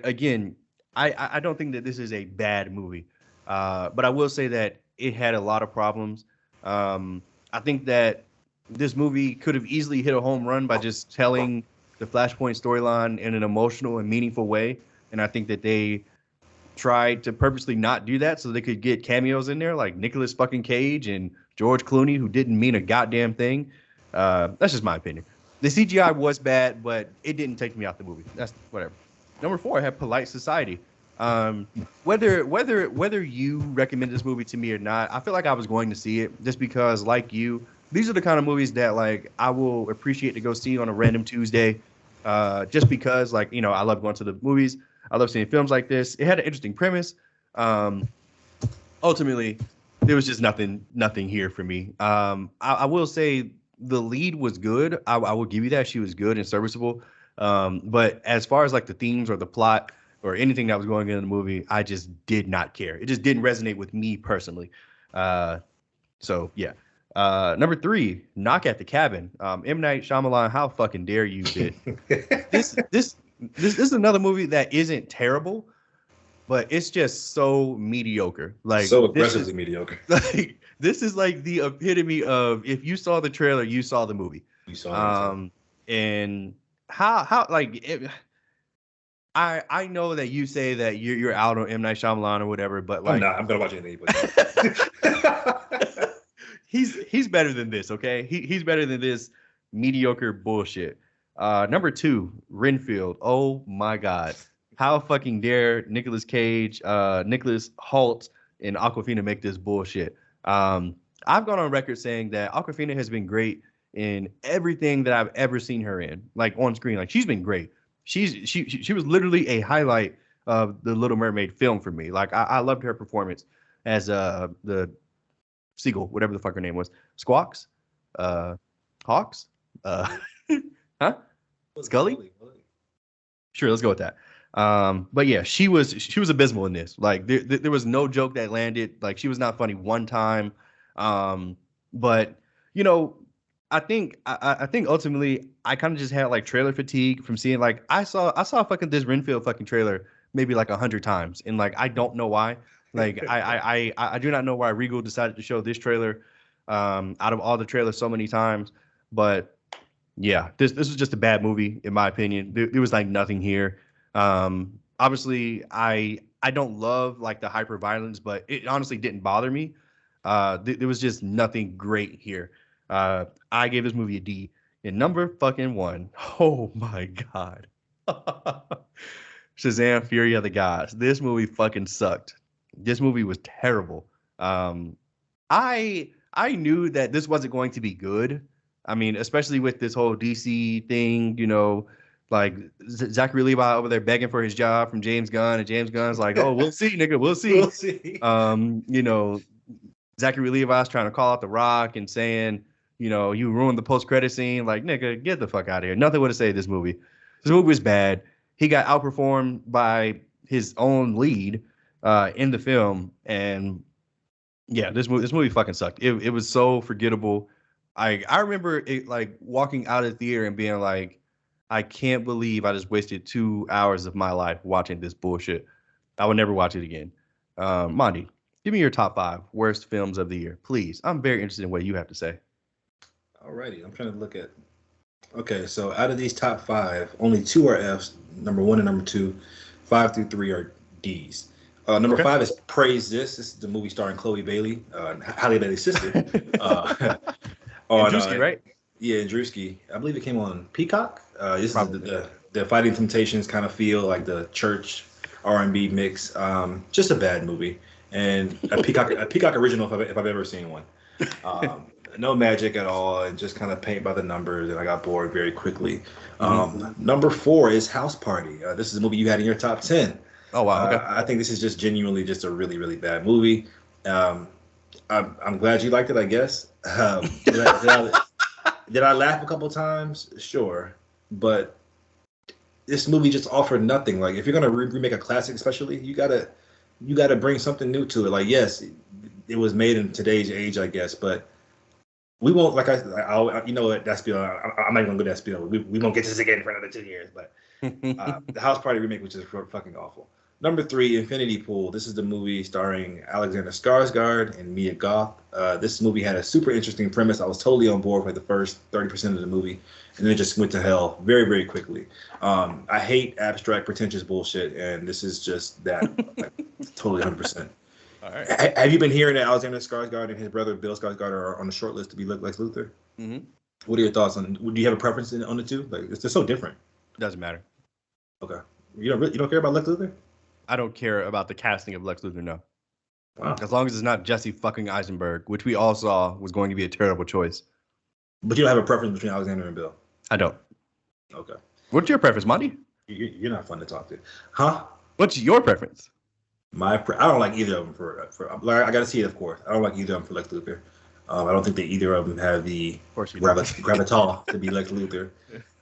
don't think that this is a bad movie. But I will say that it had a lot of problems. I think that this movie could have easily hit a home run by just telling the Flashpoint storyline in an emotional and meaningful way. And I think that they tried to purposely not do that so they could get cameos in there like Nicolas fucking Cage and George Clooney, who didn't mean a goddamn thing. That's just my opinion. The CGI was bad, but it didn't take me out the movie. That's whatever. Number 4, I have Polite Society. Whether you recommend this movie to me or not, I feel like I was going to see it just because, like you, these are the kind of movies that like I will appreciate to go see on a random Tuesday, just because like, you know, I love going to the movies. I love seeing films like this. It had an interesting premise. Ultimately, there was just nothing here for me. I will say the lead was good. I will give you that. She was good and serviceable. But as far as like the themes or the plot or anything that was going on in the movie, I just did not care. It just didn't resonate with me personally. So yeah. Number 3, Knock at the Cabin. M. Night Shyamalan, how fucking dare you, bitch? This is another movie that isn't terrible, but it's just so mediocre. Like so aggressively mediocre. Like this is like the epitome of if you saw the trailer, you saw the movie. You saw it. And how like it, I know that you say that you're out on M. Night Shyamalan or whatever, but like I'm gonna watch anything. He's better than this, okay? He's better than this mediocre bullshit. Number 2, Renfield. Oh my God. How fucking dare Nicolas Cage, Nicholas Hoult, and Awkwafina make this bullshit? I've gone on record saying that Awkwafina has been great in everything that I've ever seen her in, like on screen. Like she's been great. She was literally a highlight of the Little Mermaid film for me. Like I loved her performance as the seagull, whatever the fuck her name was. Squawks? Hawks? Huh? Scully? Sure, let's go with that. But yeah, she was abysmal in this. Like there was no joke that landed. Like she was not funny one time. But you know, I think ultimately I kind of just had like trailer fatigue from seeing like I saw fucking this Renfield fucking trailer maybe like 100 times, and like I don't know why. Like I do not know why Regal decided to show this trailer out of all the trailers so many times. But yeah, this was just a bad movie in my opinion. There was like nothing here. Obviously I don't love like the hyper violence, but it honestly didn't bother me. There was just nothing great here. I gave this movie a D. And number fucking 1, oh my God. Shazam! Fury of the Gods. This movie fucking sucked. This movie was terrible. I knew that this wasn't going to be good. I mean, especially with this whole DC thing, you know, like Zachary Levi over there begging for his job from James Gunn, and James Gunn's like, "Oh, we'll see, nigga, we'll see." We'll see. You know, Zachary Levi's trying to call out The Rock and saying, you know, you ruined the post-credit scene. Like, nigga, get the fuck out of here. Nothing would have saved this movie. This movie was bad. He got outperformed by his own lead in the film, and yeah, this movie fucking sucked. It was so forgettable. I remember it like walking out of the theater and being like, I can't believe I just wasted 2 hours of my life watching this bullshit. I would never watch it again. Mondy, Give me your top 5 worst films of the year, please. I'm very interested in what you have to say. Alrighty, I'm trying to look at. Okay, so out of these top 5, only 2 are Fs. Number 1 and number 2. 5 through 3 are Ds. Number 5 is Praise This. This is the movie starring Chloe Bailey, Halle Bailey's sister. On Drewski, right? Yeah, Drewski. I believe it came on Peacock. This is the Fighting Temptations kind of feel like the church R&B mix. Just a bad movie, and a Peacock original if I've ever seen one. No magic at all, and just kind of paint by the numbers, and I got bored very quickly. Number 4 is House Party. This is a movie you had in your top 10. Oh wow! Okay. I think this is just genuinely just a really, really bad movie. I'm glad you liked it, I guess. Did I laugh a couple times? Sure, but this movie just offered nothing. Like, if you're gonna remake a classic, especially, you gotta bring something new to it. Like, yes, it was made in today's age, I guess, but we won't. Like you know what? That's spiel. I'm not even gonna go that spiel. We won't get this again for another 2 years. But the House Party remake was just fucking awful. Number 3, Infinity Pool. This is the movie starring Alexander Skarsgård and Mia Goth. This movie had a super interesting premise. I was totally on board for the first 30% of the movie, and then it just went to hell very, very quickly. I hate abstract, pretentious bullshit, and this is just that, like, totally 100%. All right. Have you been hearing that Alexander Skarsgård and his brother Bill Skarsgård are on the short list to be Lex Luthor? Mm-hmm. What are your thoughts on? Do you have a preference on the two? Like, they're so different. Doesn't matter. Okay. You don't care about Lex Luthor? I don't care about the casting of Lex Luthor, no. Wow. As long as it's not Jesse fucking Eisenberg, which we all saw was going to be a terrible choice. But you don't have a preference between Alexander and Bill? I don't. Okay. What's your preference, Monty? You're not fun to talk to. Huh? What's your preference? I don't like either of them for I got to see it, of course. I don't like either of them for Lex Luthor. I don't think that either of them have the gravitas to be Lex Luthor,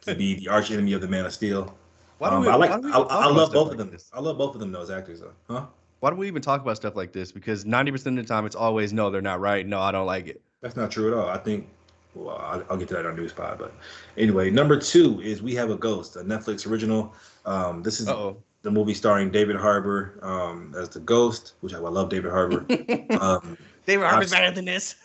to be the arch enemy of the Man of Steel. I love both of them. I love both of them, those actors, though. Huh? Why do we even talk about stuff like this? Because 90% of the time, it's always, no, they're not right. No, I don't like it. That's not true at all. I think, well, I'll get to that on News Pod. But anyway, number 2 is We Have a Ghost, a Netflix original. This is the movie starring David Harbour as the Ghost, which I love David Harbour. David Harbour's better than this.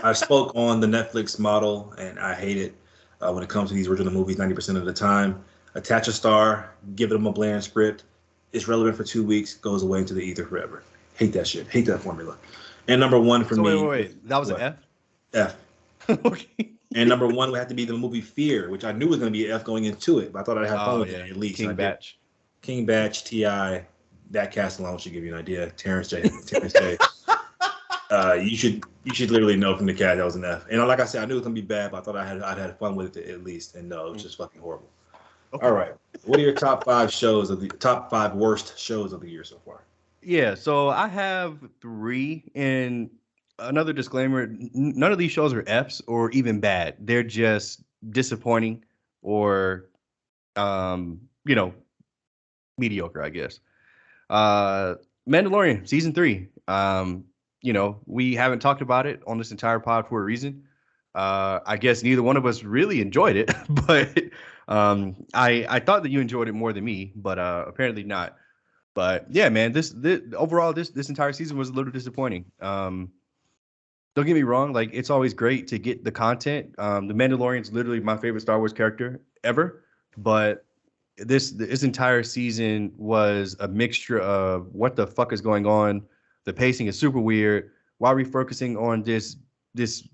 I spoke on the Netflix model, and I hate it when it comes to these original movies 90% of the time. Attach a star, give them a bland script. It's relevant for 2 weeks, goes away into the ether forever. Hate that shit. Hate that formula. And number 1 for me. Wait. That was an F? F. Okay. And number 1 would have to be the movie Fear, which I knew was going to be an F going into it, but I thought I'd have fun with it at least. King Batch, T.I., that cast alone should give you an idea. Terrence J. You should literally know from the cast that was an F. And like I said, I knew it was going to be bad, but I thought I'd had fun with it at least. And no, it was just fucking horrible. Okay. All right. What are your top 5 worst shows of the year so far? Yeah, so I have 3, and another disclaimer, none of these shows are Fs or even bad. They're just disappointing or mediocre, I guess. Mandalorian season 3. We haven't talked about it on this entire pod for a reason. I guess neither one of us really enjoyed it, but I thought that you enjoyed it more than me, but apparently not. But yeah, man, this overall this entire season was a little disappointing. Don't get me wrong, like, it's always great to get the content. The Mandalorian's literally my favorite Star Wars character ever, but this entire season was a mixture of what the fuck is going on. The pacing is super weird. Why are we focusing on this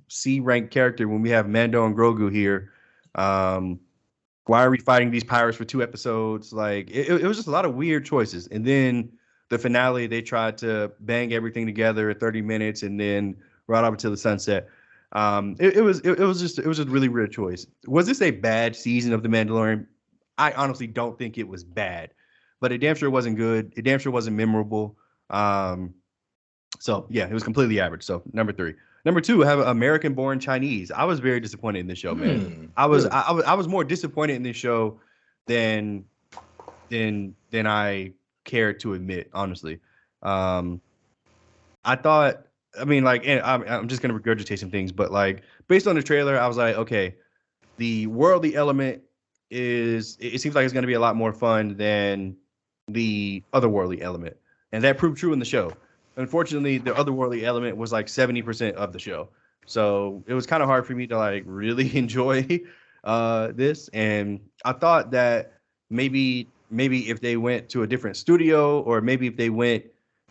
C-ranked character when we have Mando and Grogu here? Why are we fighting these pirates for 2 episodes? Like, it was just a lot of weird choices. And then the finale, they tried to bang everything together in 30 minutes and then right up until the sunset. It was just a really weird choice. Was this a bad season of The Mandalorian? I honestly don't think it was bad, but it damn sure wasn't good. It damn sure wasn't memorable. So yeah, it was completely average. So number 3. Number 2, I have American-born Chinese. I was very disappointed in this show, man. I was more disappointed in this show than I cared to admit, honestly. I thought, I mean, like, and I'm just gonna regurgitate some things, but like, based on the trailer, I was like, okay, the worldly element it seems like it's gonna be a lot more fun than the otherworldly element, and that proved true in the show. unfortunately, the otherworldly element was like 70% of the show. So it was kind of hard for me to like really enjoy this. And I thought that maybe if they went to a different studio, or maybe if they went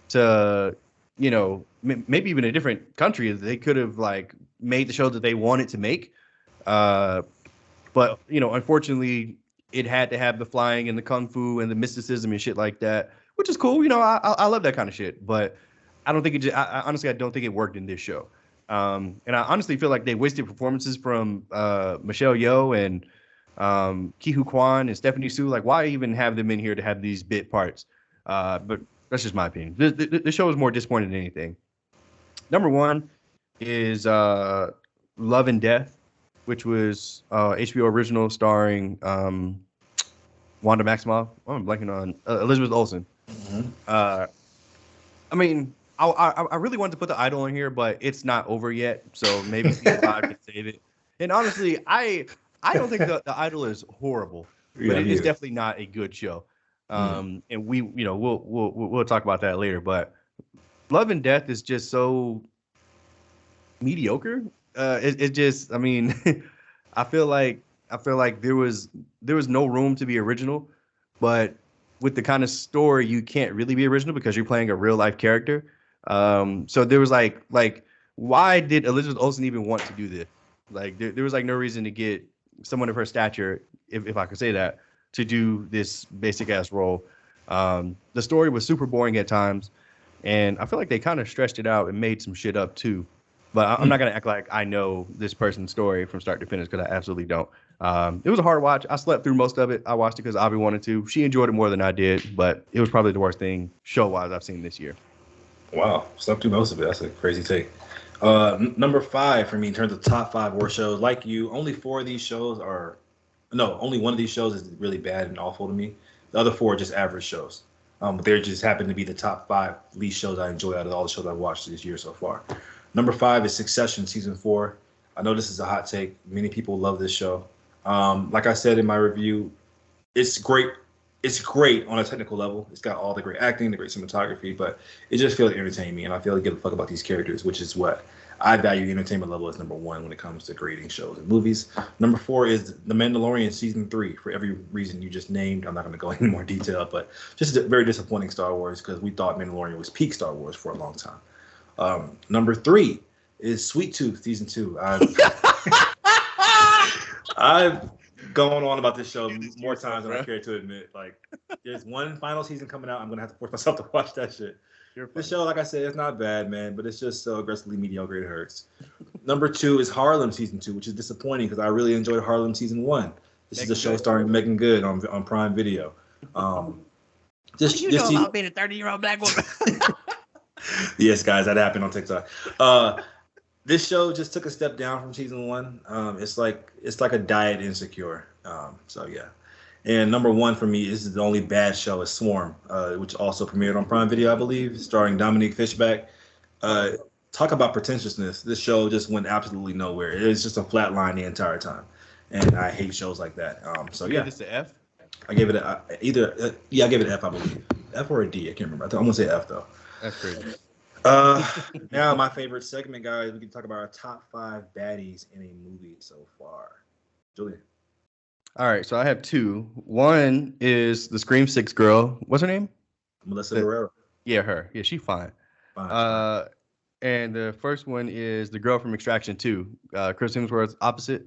to, maybe even a different country, they could have like made the show that they wanted to make. Uh, but unfortunately, it had to have the flying and the kung fu and the mysticism and shit like that, which is cool. I love that kind of shit. But I don't think it. I honestly, I don't think it worked in this show. And I honestly feel like they wasted performances from Michelle Yeoh and Ki Hu Kwan and Stephanie Su. Like, why even have them in here to have these bit parts? But that's just my opinion. The show is more disappointing than anything. Number one is Love and Death, which was HBO original starring Wanda Maximoff. Oh, I'm blanking on Elizabeth Olsen. Mm-hmm. I mean, I really wanted to put The Idol in here, but it's not over yet, so maybe season 5 can save it. And honestly, I don't think the Idol is horrible, but it's definitely not a good show. And we'll talk about that later. But Love and Death is just so mediocre. It just, I mean, I feel like there was no room to be original, but with the kind of story, you can't really be original because you're playing a real life character. So there was like, why did Elizabeth Olsen even want to do this? Like, there was like no reason to get someone of her stature, if I could say that, to do this basic ass role. The story was super boring at times, and I feel like they kind of stretched it out and made some shit up too. But I'm not gonna act like I know this person's story from start to finish, because I absolutely don't. It was a hard watch. I slept through most of it. I watched it because Avi wanted to. She enjoyed it more than I did, but it was probably the worst thing show-wise I've seen this year. Wow, slept through most of it. That's a crazy take. Number 5 for me in terms of top 5 worst shows. Like you, only one of these shows is really bad and awful to me. The other 4 are just average shows. But they just happen to be the top 5 least shows I enjoy out of all the shows I've watched this year so far. Number 5 is Succession season 4. I know this is a hot take. Many people love this show. Like I said in my review, it's great. It's great on a technical level. It's got all the great acting, the great cinematography, but it just feels entertaining me, and I feel like give a fuck about these characters, which is what I value. The entertainment level as number 1 when it comes to grading shows and movies. Number 4 is The Mandalorian season 3. For every reason you just named, I'm not going to go into more detail, but just a very disappointing Star Wars, because we thought Mandalorian was peak Star Wars for a long time. Number 3 is Sweet Tooth season 2. I've gone on about this show more times than I care to admit. Like, there's one final season coming out. I'm gonna have to force myself to watch that shit. This show, like I said, it's not bad, man, but it's just so aggressively mediocre it hurts. Number 2 is Harlem season 2, which is disappointing because I really enjoyed Harlem season 1. This is a show starring Megan Good on Prime Video. What do you know about being a 30-year-old black woman? Yes, guys, that happened on TikTok. This show just took a step down from season 1. It's like a diet Insecure. So yeah. And number 1 for me is the only bad show is Swarm, which also premiered on Prime Video, I believe, starring Dominique Fishback. Talk about pretentiousness. This show just went absolutely nowhere. It was just a flat line the entire time, and I hate shows like that. So yeah. This an F? I gave it I gave it an F, I believe. F or a D, I can't remember. I'm gonna say F though. That's crazy. Now my favorite segment, guys. We can talk about our top 5 baddies in a movie so far. Julian. All right, so I have 2. One is the Scream 6 girl. What's her name? Melissa Barrera. Yeah, her. Yeah, she's fine. And the first one is the girl from Extraction 2. Chris Hemsworth's opposite.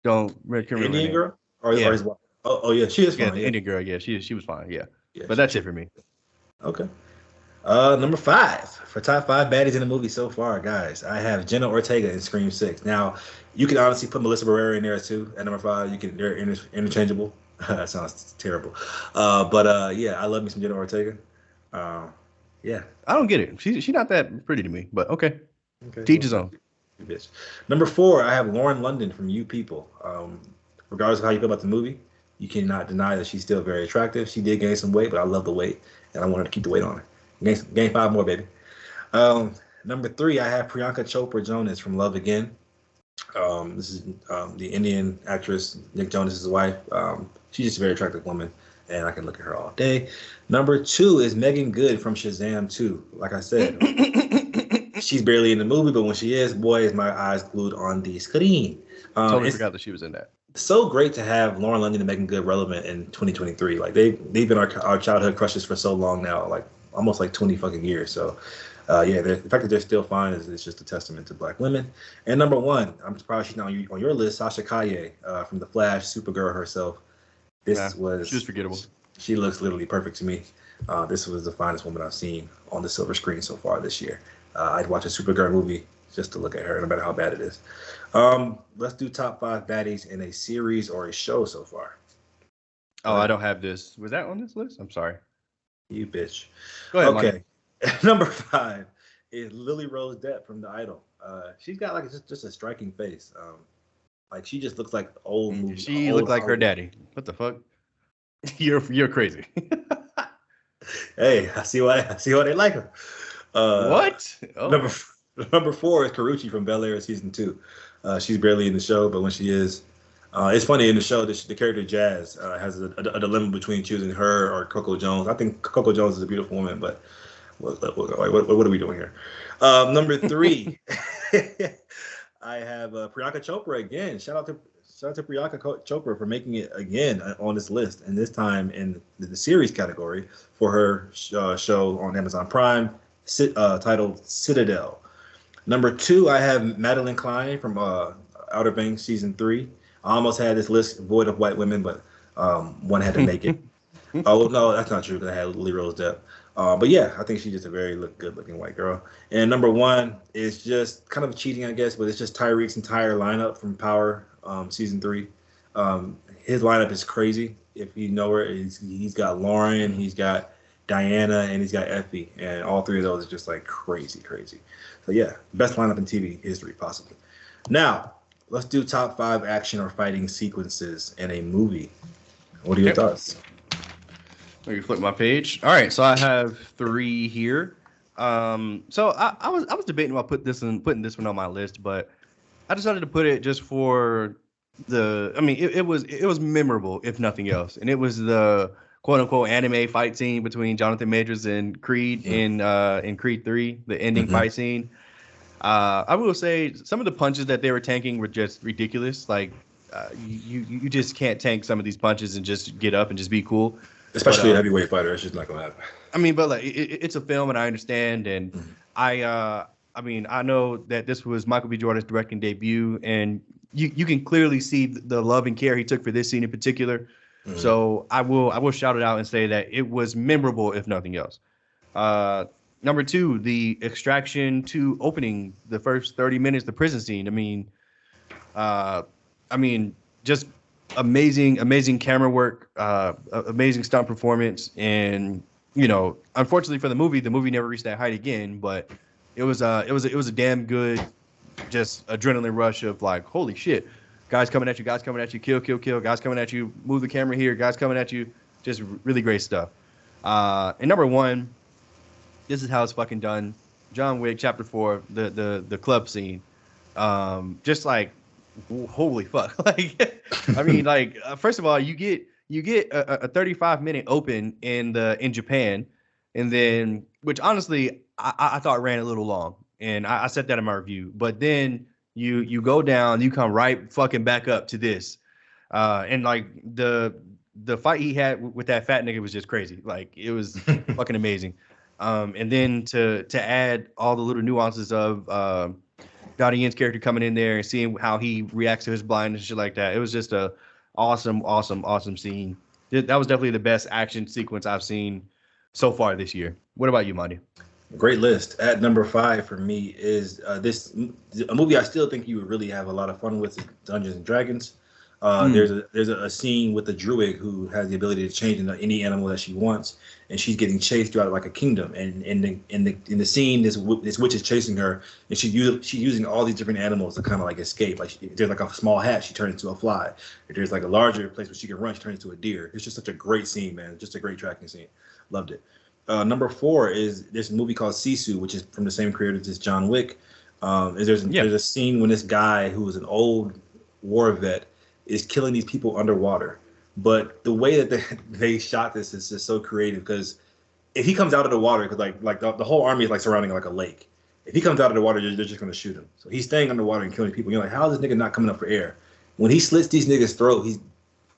Can't remember Indian girl? Or his wife? Oh yeah, she is fine. Yeah, the Indian girl. Yeah, she was fine. Yeah. But that's it for me. Okay. Number 5 for top 5 baddies in the movie so far, guys. I have Jenna Ortega in Scream 6. Now, you can honestly put Melissa Barrera in there too at number 5. They're interchangeable. That sounds terrible. Yeah, I love me some Jenna Ortega. Yeah. I don't get it. She's not that pretty to me, but okay. Teach his own. Bitch. Number 4, I have Lauren London from You People. Regardless of how you feel about the movie, you cannot deny that she's still very attractive. She did gain some weight, but I love the weight, and I want her to keep the weight on her. Gain 5 more, baby. Number 3, I have Priyanka Chopra Jonas from Love Again. This is the Indian actress, Nick Jonas' wife. She's just a very attractive woman. and I can look at her all day. Number 2 is Megan Good from Shazam 2. Like I said, she's barely in the movie, but when she is, boy, is my eyes glued on the screen. Totally forgot that she was in that. So great to have Lauren London and Megan Good relevant in 2023. Like they've been our childhood crushes for so long now, like almost like 20 fucking years. So yeah, the fact that they're still fine is just a testament to Black women. And number 1, I'm surprised she's not on your list, Sasha Calle from The Flash, Supergirl herself. She was forgettable. She looks literally perfect to me. This was the finest woman I've seen on the silver screen so far this year. I'd watch a Supergirl movie just to look at her, no matter how bad it is. Let's do top 5 baddies in a series or a show so far. Oh, I don't have this. Was that on this list? I'm sorry. You bitch. Go ahead, okay. Number 5 is Lily Rose Depp from The Idol. She's got like just a striking face. Like she just looks like old movie. She looked like her daddy. What the fuck? You're crazy. Hey, I see why they like her. What? Oh. Number 4 is Karuchi from Bel Air season 2. She's barely in the show, but when she is, it's funny in the show. The character Jazz has a dilemma between choosing her or Coco Jones. I think Coco Jones is a beautiful woman, but what are we doing here? Number 3, I have Priyanka Chopra again. Shout out to Priyanka Chopra for making it again on this list, and this time in the series category for her show on Amazon Prime titled Citadel. Number 2, I have Madeline Klein from Outer Banks season 3. I almost had this list void of white women, but one had to make it. Oh no, that's not true because I had Lily Rose Depp. But yeah, I think she's just a very good-looking white girl. And number 1 is just kind of cheating, I guess, but it's just Tyreek's entire lineup from Power season 3. His lineup is crazy. If you know her, he's got Lauren, he's got Diana, and he's got Effie, and all 3 of those are just like crazy. So yeah, best lineup in TV history possibly. Now let's do top 5 action or fighting sequences in a movie. What are your thoughts? Let me flip my page. All right, so I have 3 here. So I was debating about putting this one on my list, but I decided to put it just for the. I mean, it was memorable if nothing else, and it was the quote unquote anime fight scene between Jonathan Majors and Creed in Creed 3, the ending fight scene. I will say some of the punches that they were tanking were just ridiculous. Like you just can't tank some of these punches and just get up and just be cool. Especially a heavyweight fighter, it's just not gonna happen. I mean, but like it's a film, and I understand, and I mean, I know that this was Michael B. Jordan's directing debut, and you can clearly see the love and care he took for this scene in particular. So I will shout it out and say that it was memorable, if nothing else. Number 2, the extraction to opening the first 30 minutes, the prison scene. I mean, just amazing camera work, amazing stunt performance, and unfortunately for the movie never reached that height again. But it was a damn good, just adrenaline rush of like, holy shit, guys coming at you, kill, guys coming at you, move the camera here, guys coming at you, just really great stuff. And number 1, this is how it's fucking done. John Wick Chapter 4, the club scene, just like. Holy fuck. Like, I mean, like, first of all, you get a 35-minute open in Japan, and then, which honestly I thought ran a little long, and I said that in my review, but then you go down, you come right fucking back up to this, and like the fight he had with that fat nigga was just crazy. Like, it was fucking amazing. And then to add all the little nuances of Donnie Yen's character coming in there and seeing how he reacts to his blindness and shit like that. It was just a awesome scene. That was definitely the best action sequence I've seen so far this year. What about you, Monty? Great list. At number 5 for me is a movie I still think you would really have a lot of fun with, Dungeons and Dragons. There's a scene with the druid who has the ability to change into any animal that she wants, and she's getting chased throughout like a kingdom. And in the scene, this witch is chasing her, and she's using all these different animals to kind of like escape. Like if there's like a small hat, she turns into a fly. If there's like a larger place where she can run, she turns into a deer. It's just such a great scene, man. Just a great tracking scene. Loved it. Number 4 is there's a movie called Sisu, which is from the same creators as John Wick. There's a scene when this guy who was an old war vet is killing these people underwater, But the way that they shot this is just so creative because if he comes out of the water, because like the whole army is like surrounding like a lake. If he comes out of the water, they're just gonna shoot him. So he's staying underwater and killing people. You're like, how is this nigga not coming up for air? When he slits these niggas' throat,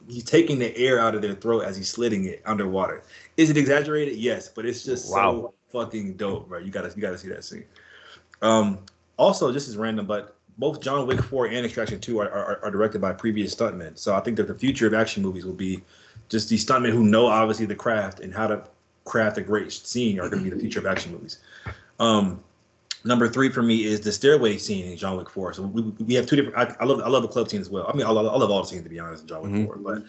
he's taking the air out of their throat as he's slitting it underwater. Is it exaggerated? Yes, but it's just so fucking dope, bro. You gotta see that scene. Also, just as random, but both John Wick 4 and Extraction 2 are directed by previous stuntmen. So I think that the future of action movies will be just these stuntmen who know obviously the craft and how to craft a great scene are going to be the future of action movies. Number 3 for me is the stairway scene in John Wick 4. So we have two different. I love the club scene as well. I mean, I love all the scenes to be honest in John Wick 4, but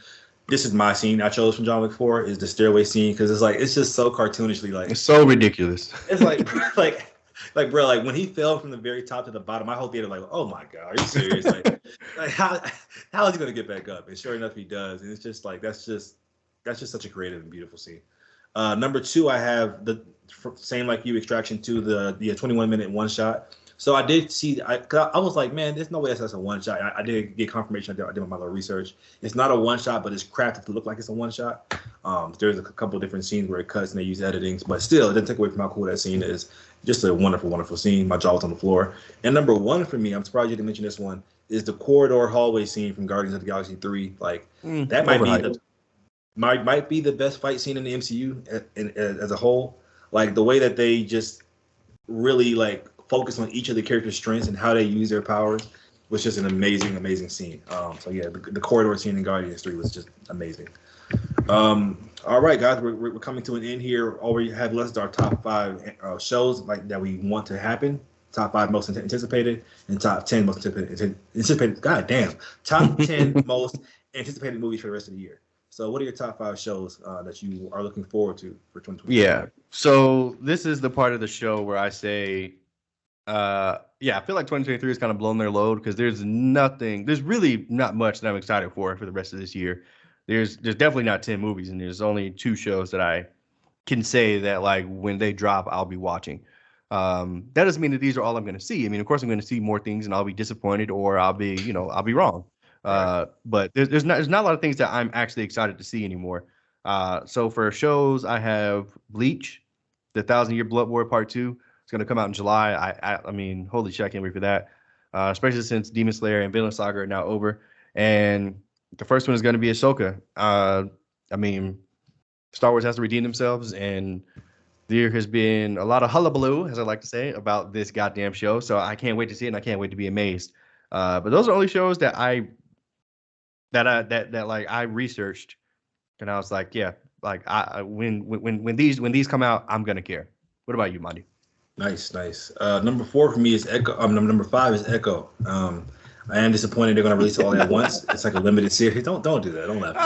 this is my scene I chose from John Wick 4 is the stairway scene because it's just so cartoonishly like it's so ridiculous. It's like bro, like when he fell from the very top to the bottom, my whole theater like, oh my god, are you serious? like how is he gonna get back up? And sure enough, he does. And it's just like that's just such a creative and beautiful scene. Number 2, I have the same like you, Extraction 2, the 21-minute one shot. So I did see, I was like, man, there's no way that's a one shot. I did get confirmation. I did my little research. It's not a one shot, but it's crafted to look like it's a one shot. There's a couple of different scenes where it cuts and they use editings, but still, it doesn't take away from how cool that scene is. Just a wonderful, wonderful scene. My jaw was on the floor. And number 1 for me, I'm surprised you didn't mention this one, is the corridor hallway scene from Guardians of the Galaxy 3. Like that might be the best fight scene in the MCU as a whole. Like the way that they just really like focus on each of the characters' strengths and how they use their powers was just an amazing, amazing scene. So yeah, the corridor scene in Guardians 3 was just amazing. All right, guys, we're coming to an end here. All we have left is our top 5 shows like that we want to happen. Top 5 most anticipated and top 10 most anticipated. God damn, top 10 most anticipated movies for the rest of the year. So what are your top 5 shows that you are looking forward to for 2020? Yeah. So this is the part of the show where I say, I feel like 2023 is kind of blown their load because there's really not much that I'm excited for the rest of this year. There's definitely not 10 movies, and there's only 2 shows that I can say that like when they drop, I'll be watching. That doesn't mean that these are all I'm going to see. I mean, of course, I'm going to see more things, and I'll be disappointed, or I'll be wrong. But there's not a lot of things that I'm actually excited to see anymore. So for shows, I have Bleach, The 1,000-Year Blood War Part 2. It's going to come out in July. I mean, holy shit, I can't wait for that. Especially since Demon Slayer and Vinland Saga are now over. And the first one is going to be Ahsoka. I mean, Star Wars has to redeem themselves, and there has been a lot of hullabaloo, as I like to say, about this goddamn show. So I can't wait to see it, and I can't wait to be amazed. But those are only shows that I researched, and I was like, yeah, like when these come out, I'm gonna care. What about you, Mondy? Nice. Number 4 for me is Echo. Number 5 is Echo. I am disappointed they're gonna release it all at once. It's like a limited series. Don't do that. Don't laugh at me.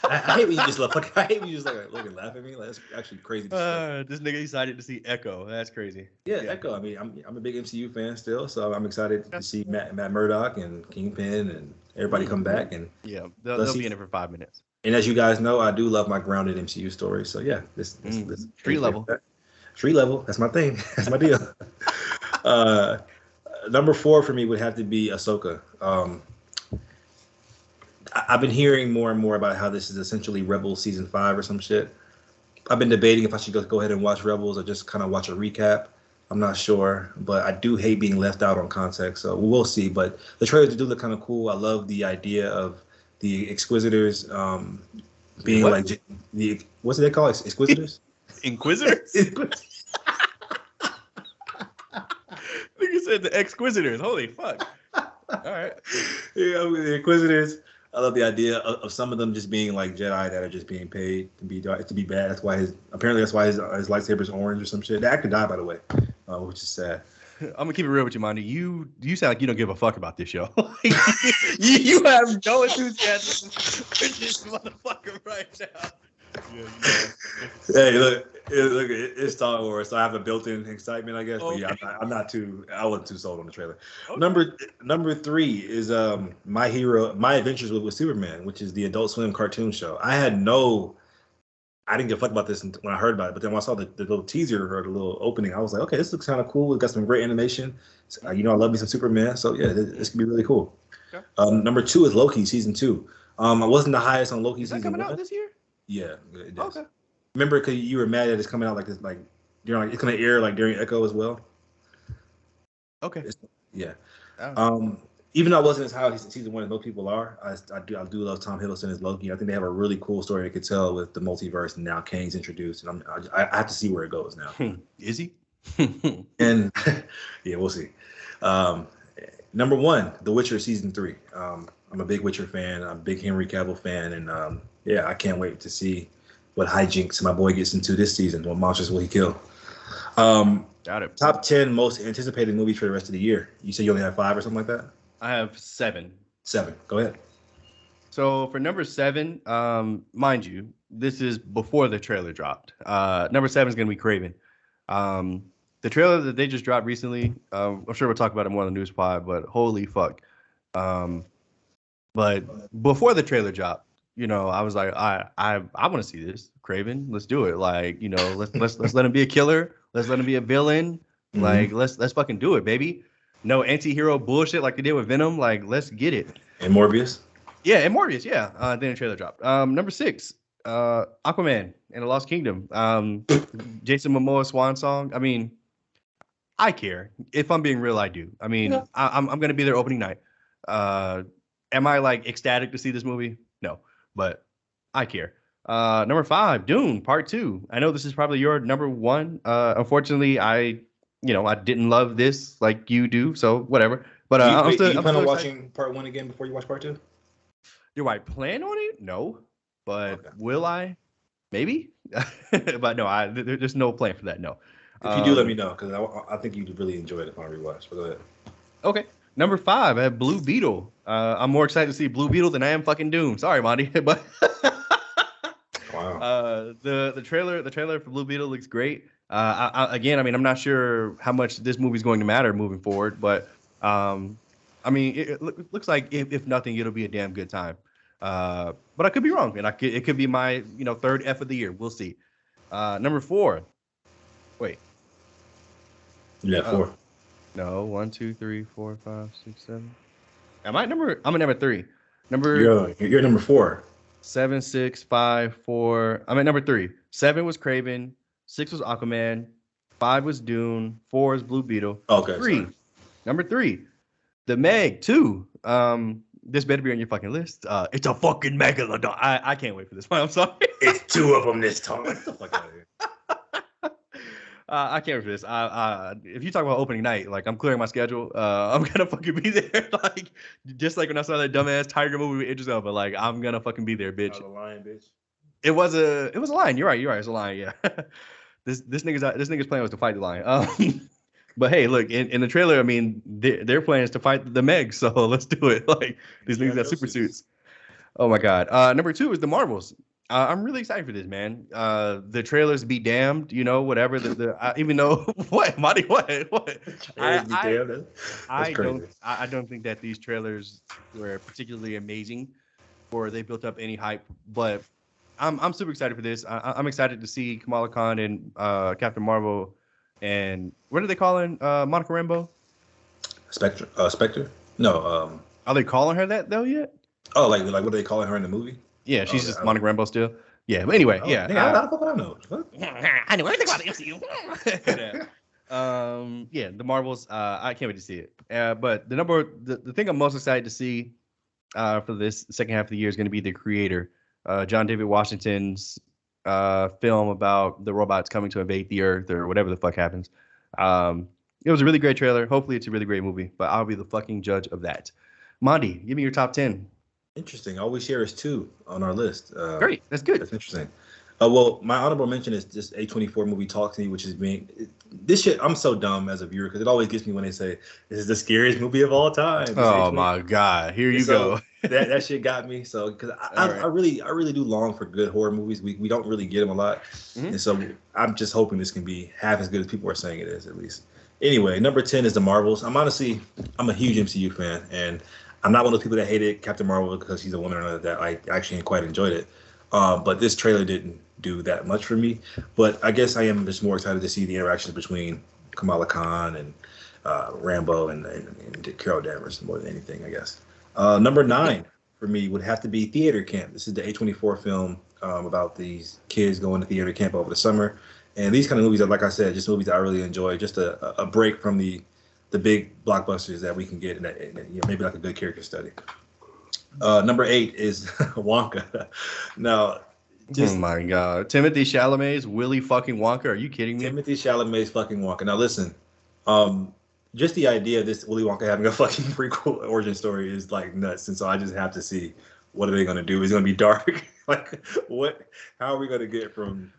I hate when you just look and laugh at me. Like, that's actually crazy. This nigga excited to see Echo. That's crazy. Yeah, Echo. I mean, I'm a big MCU fan still, so I'm excited to see Matt Murdock and Kingpin and everybody come back. And yeah, they'll be in it for 5 minutes. And as you guys know, I do love my grounded MCU story. So yeah, this street level. Street level. That's my thing. That's my deal. Number 4 for me would have to be Ahsoka. I've been hearing more and more about how this is essentially Rebels season 5 or some shit. I've been debating if I should go ahead and watch Rebels or just kind of watch a recap. I'm not sure, but I do hate being left out on context, so we'll see. But the trailers do look kind of cool. I love the idea of the Exquisitors being like the what's it they call it? Exquisitors? Inquisitors? I think you said the Exquisitors. Holy fuck. All right. Yeah, the Inquisitors. I love the idea of some of them just being like Jedi that are just being paid to be bad. That's why his lightsaber's orange or some shit. The actor died, by the way, which is sad. I'm gonna keep it real with you, Monty. You sound like you don't give a fuck about this show. you have no enthusiasm for this motherfucker right now. Hey, look, it's Star Wars, so I have a built-in excitement, I guess. Okay. But yeah, I wasn't too sold on the trailer. Okay. Number 3 is My Adventures with Superman, which is the Adult Swim cartoon show. I didn't give a fuck about this when I heard about it, but then when I saw the little teaser or the little opening, I was like, okay, this looks kind of cool. It got some great animation. So, I love me some Superman, so yeah, this could be really cool. Okay. Number 2 is Loki season 2. I wasn't the highest on Loki Is that season coming 1. out this year? Yeah, it does. Okay. Remember, because you were mad that it's coming out like this, like during like it's gonna air like during Echo as well. Okay. Yeah. Oh. Even though I wasn't as high as season 1 as most people are, I do love Tom Hiddleston as Loki. I think they have a really cool story they could tell with the multiverse, and now Kane's introduced, and I have to see where it goes now. Is he? And yeah, we'll see. Number 1, The Witcher season 3. I'm a big Witcher fan. I'm a big Henry Cavill fan, and yeah, I can't wait to see what hijinks my boy gets into this season. What monsters will he kill? Got it. Top 10 most anticipated movies for the rest of the year. You said you only have 5 or something like that? I have 7. 7. Go ahead. So for number 7, mind you, this is before the trailer dropped. Number 7 is going to be Craven. The trailer that they just dropped recently, I'm sure we'll talk about it more on the news pod, but holy fuck. But before the trailer dropped, I was like, I want to see this Craven. Let's do it. Like, let's let him be a killer. Let's let him be a villain. Mm-hmm. Like, let's fucking do it, baby. No anti-hero bullshit like they did with Venom. Like, let's get it. And Morbius. Yeah, and Morbius. Yeah. Then the trailer dropped. Number 6, Aquaman and the Lost Kingdom. Jason Momoa swan song. I mean, I care. If I'm being real, I do. I mean, yeah. I'm gonna be there opening night. Am I like ecstatic to see this movie? No, but I care. Number 5, Dune Part 2. I know this is probably your number 1. Unfortunately, I didn't love this like you do, so whatever. But I'm still watching Part 1 again before you watch Part 2? Do I plan on it? No, but will I? Maybe. But no, there's no plan for that. No. If you do, let me know, because I think you'd really enjoy it upon rewatch. But go ahead. Okay. Number 5, I have Blue Beetle. I'm more excited to see Blue Beetle than I am fucking Doom. Sorry, Monty, but wow. The trailer for Blue Beetle looks great. I'm not sure how much this movie is going to matter moving forward, but it looks like if nothing, it'll be a damn good time. But I could be wrong, and it could be my 3rd F of the year. We'll see. Number 4. Wait. Yeah, 4. No, 1, 2, 3, 4, 5, 6, 7. I'm at number 3. You're number 4. 7, 6, 5, 4. I'm at number 3. 7 was Craven. 6 was Aquaman. 5 was Dune. 4 is Blue Beetle. Okay. 3. Sorry. Number 3. The Meg 2. This better be on your fucking list. It's a fucking megalodon. I can't wait for this one. I'm sorry. It's 2 of them this time. Get the fuck out of here. I can't wait for this. If you talk about opening night, like I'm clearing my schedule. I'm gonna fucking be there. Like just like when I saw that dumbass Tiger movie with Idris Elba. Like I'm gonna fucking be there, bitch. Oh, the lion, bitch. It was a lion. You're right. It's a lion. Yeah. this nigga's plan was to fight the lion. But hey, look in the trailer. I mean, their plan is to fight the Meg. So let's do it. Like these niggas got super suits. Oh my god. Number 2 is the Marvels. I'm really excited for this, man. The trailers be damned, whatever. Even though what, Monty, what? I don't think that these trailers were particularly amazing, or they built up any hype. But I'm super excited for this. I'm excited to see Kamala Khan and Captain Marvel, and what are they calling Monica Rambeau? Spectre? No. Are they calling her that though yet? Oh, like what are they calling her in the movie? Yeah, she's just Monica Rambeau still. Yeah, but anyway, yeah. I know. I know everything about the MCU. Yeah, the Marvels. I can't wait to see it. But the thing I'm most excited to see for this second half of the year is going to be the creator, John David Washington's film about the robots coming to invade the Earth or whatever the fuck happens. It was a really great trailer. Hopefully, it's a really great movie. But I'll be the fucking judge of that. Monty, give me your top 10. Interesting. All we share is 2 on our list. Great. That's good. That's interesting. Well, my honorable mention is this A24 movie Talk to Me, which is this shit. I'm so dumb as a viewer because it always gets me when they say this is the scariest movie of all time. Oh my god! Here you go. that shit got me. So because I really do long for good horror movies. We don't really get them a lot, and so I'm just hoping this can be half as good as people are saying it is at least. Anyway, number 10 is the Marvels. I'm a huge MCU fan, and I'm not one of those people that hated Captain Marvel because she's a woman or that I actually quite enjoyed it. But this trailer didn't do that much for me. But I guess I am just more excited to see the interactions between Kamala Khan and Rambo and Carol Danvers more than anything, I guess. Number 9, for me would have to be Theater Camp. This is the A24 film about these kids going to theater camp over the summer. And these kind of movies are, like I said, just movies that I really enjoy. Just a break from the big blockbusters that we can get, maybe like a good character study. Number 8 is Wonka. Now, oh my God, Timothy Chalamet's Willy fucking Wonka. Are you kidding me? Timothy Chalamet's fucking Wonka. Now listen, just the idea of this Willy Wonka having a fucking prequel origin story is like nuts, and so I just have to see what are they gonna do. Is it gonna be dark? Like what? How are we gonna get from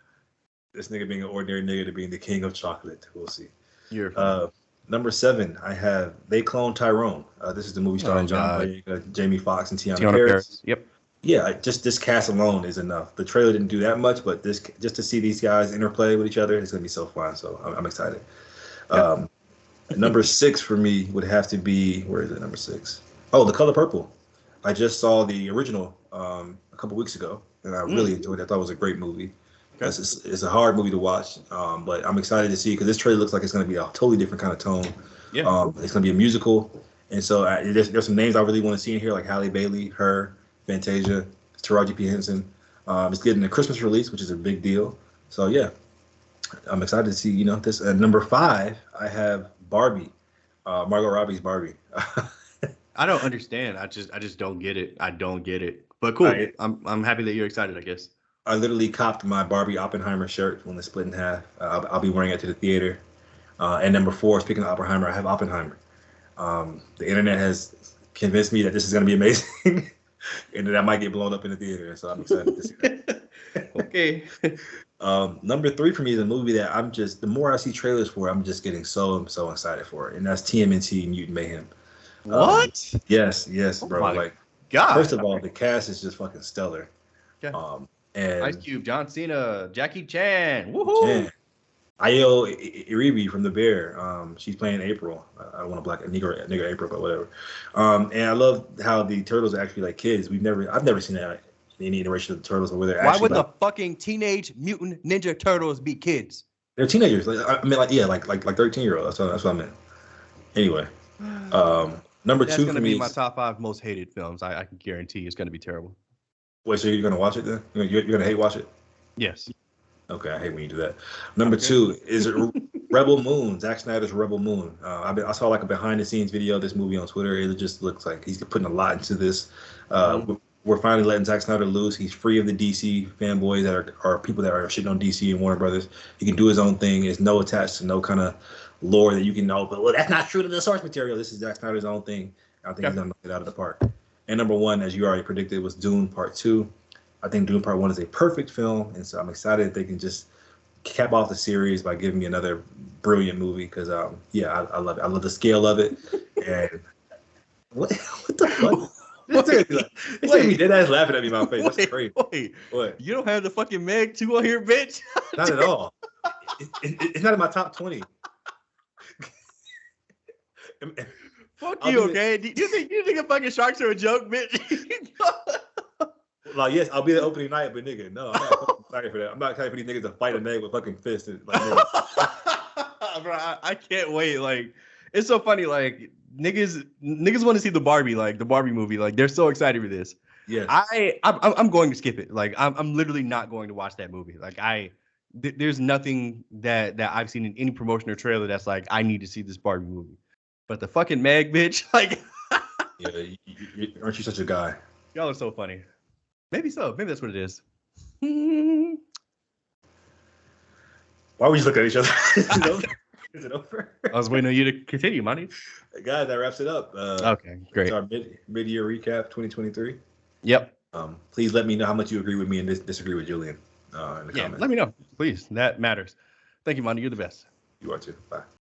this nigga being an ordinary nigga to being the king of chocolate? We'll see. Number 7, I have They Clone Tyrone. This is the movie starring John Boyega, Jamie Foxx, and Tiana Paris. Yep. Yeah, just this cast alone is enough. The trailer didn't do that much, but this just to see these guys interplay with each other, it's gonna be so fun. So I'm excited. Yep. Number 6 for me would have to be, where is it? Number 6. Oh, The Color Purple. I just saw the original a couple weeks ago, and I really enjoyed it. I thought it was a great movie. It's a hard movie to watch, but I'm excited to see because this trailer looks like it's going to be a totally different kind of tone. Yeah. It's going to be a musical, and so there's some names I really want to see in here, like Halle Bailey, her, Fantasia, Taraji P. Henson. It's getting a Christmas release, which is a big deal. So yeah, I'm excited to see this. Number 5, I have Barbie, Margot Robbie's Barbie. I don't understand. I just don't get it. I don't get it. But cool. I'm happy that you're excited, I guess. I literally copped my Barbie Oppenheimer shirt when it's split in half. I'll be wearing it to the theater. And number 4, speaking of Oppenheimer, I have Oppenheimer. The internet has convinced me that this is going to be amazing and that I might get blown up in the theater. So I'm excited to see that. Okay. Number 3 for me is a movie that the more I see trailers for, I'm just getting so excited for it. And that's TMNT Mutant Mayhem. What? Yes, bro. Oh like, God. First of all, the cast is just fucking stellar. Yeah. And Ice Cube, John Cena, Jackie Chan. Woohoo! Ayo Iribe from The Bear. She's playing April. I don't want to black a nigger April, but whatever. And I love how the turtles are actually like kids. I've never seen that in any iteration of the turtles where they're actually. Why would the fucking Teenage Mutant Ninja Turtles be kids? They're teenagers. Like 13-year-olds. That's what I meant. Anyway, number 2 for me. That's gonna be my top 5 most hated films. I can guarantee it's gonna be terrible. Wait, so you're gonna watch it then? You're gonna hate watch it? Yes. Okay, I hate when you do that. Number 2 is Rebel Moon. Zack Snyder's Rebel Moon. I saw like a behind the scenes video of this movie on Twitter. It just looks like he's putting a lot into this. We're finally letting Zack Snyder loose. He's free of the DC fanboys that are people that are shitting on DC and Warner Brothers. He can do his own thing. There's no attached to no kind of lore that you can know. But that's not true to the source material. This is Zack Snyder's own thing. I think he's gonna knock it out of the park. And number 1, as you already predicted, was Dune Part 2. I think Dune Part 1 is a perfect film, and so I'm excited they can just cap off the series by giving me another brilliant movie. Because I love it. I love the scale of it. And what the fuck? This me dead ass laughing at me in my face. That's crazy. Wait, what? You don't have the fucking Meg 2 on here, bitch? Not at all. It's not in my top 20. Fuck you, okay? Do you think fucking sharks are a joke, bitch? Like, yes, I'll be the opening night, but nigga, no, I'm not excited for that. I'm not excited for these niggas to fight a Meg with fucking fists. Like, bro, I can't wait. Like, it's so funny. Like, niggas want to see the Barbie movie. Like, they're so excited for this. Yes. I'm going to skip it. Like, I'm literally not going to watch that movie. Like, there's nothing that I've seen in any promotion or trailer that's like, I need to see this Barbie movie. But the fucking Meg, bitch, like. Yeah, aren't you such a guy? Y'all are so funny. Maybe so. Maybe that's what it is. Why would you look at each other? Is it over? I was waiting on you to continue, Monty. Guys, that wraps it up. Okay, great. It's our mid-year recap 2023. Yep. Please let me know how much you agree with me and disagree with Julian in the comments. Let me know, please. That matters. Thank you, Monty. You're the best. You are too. Bye.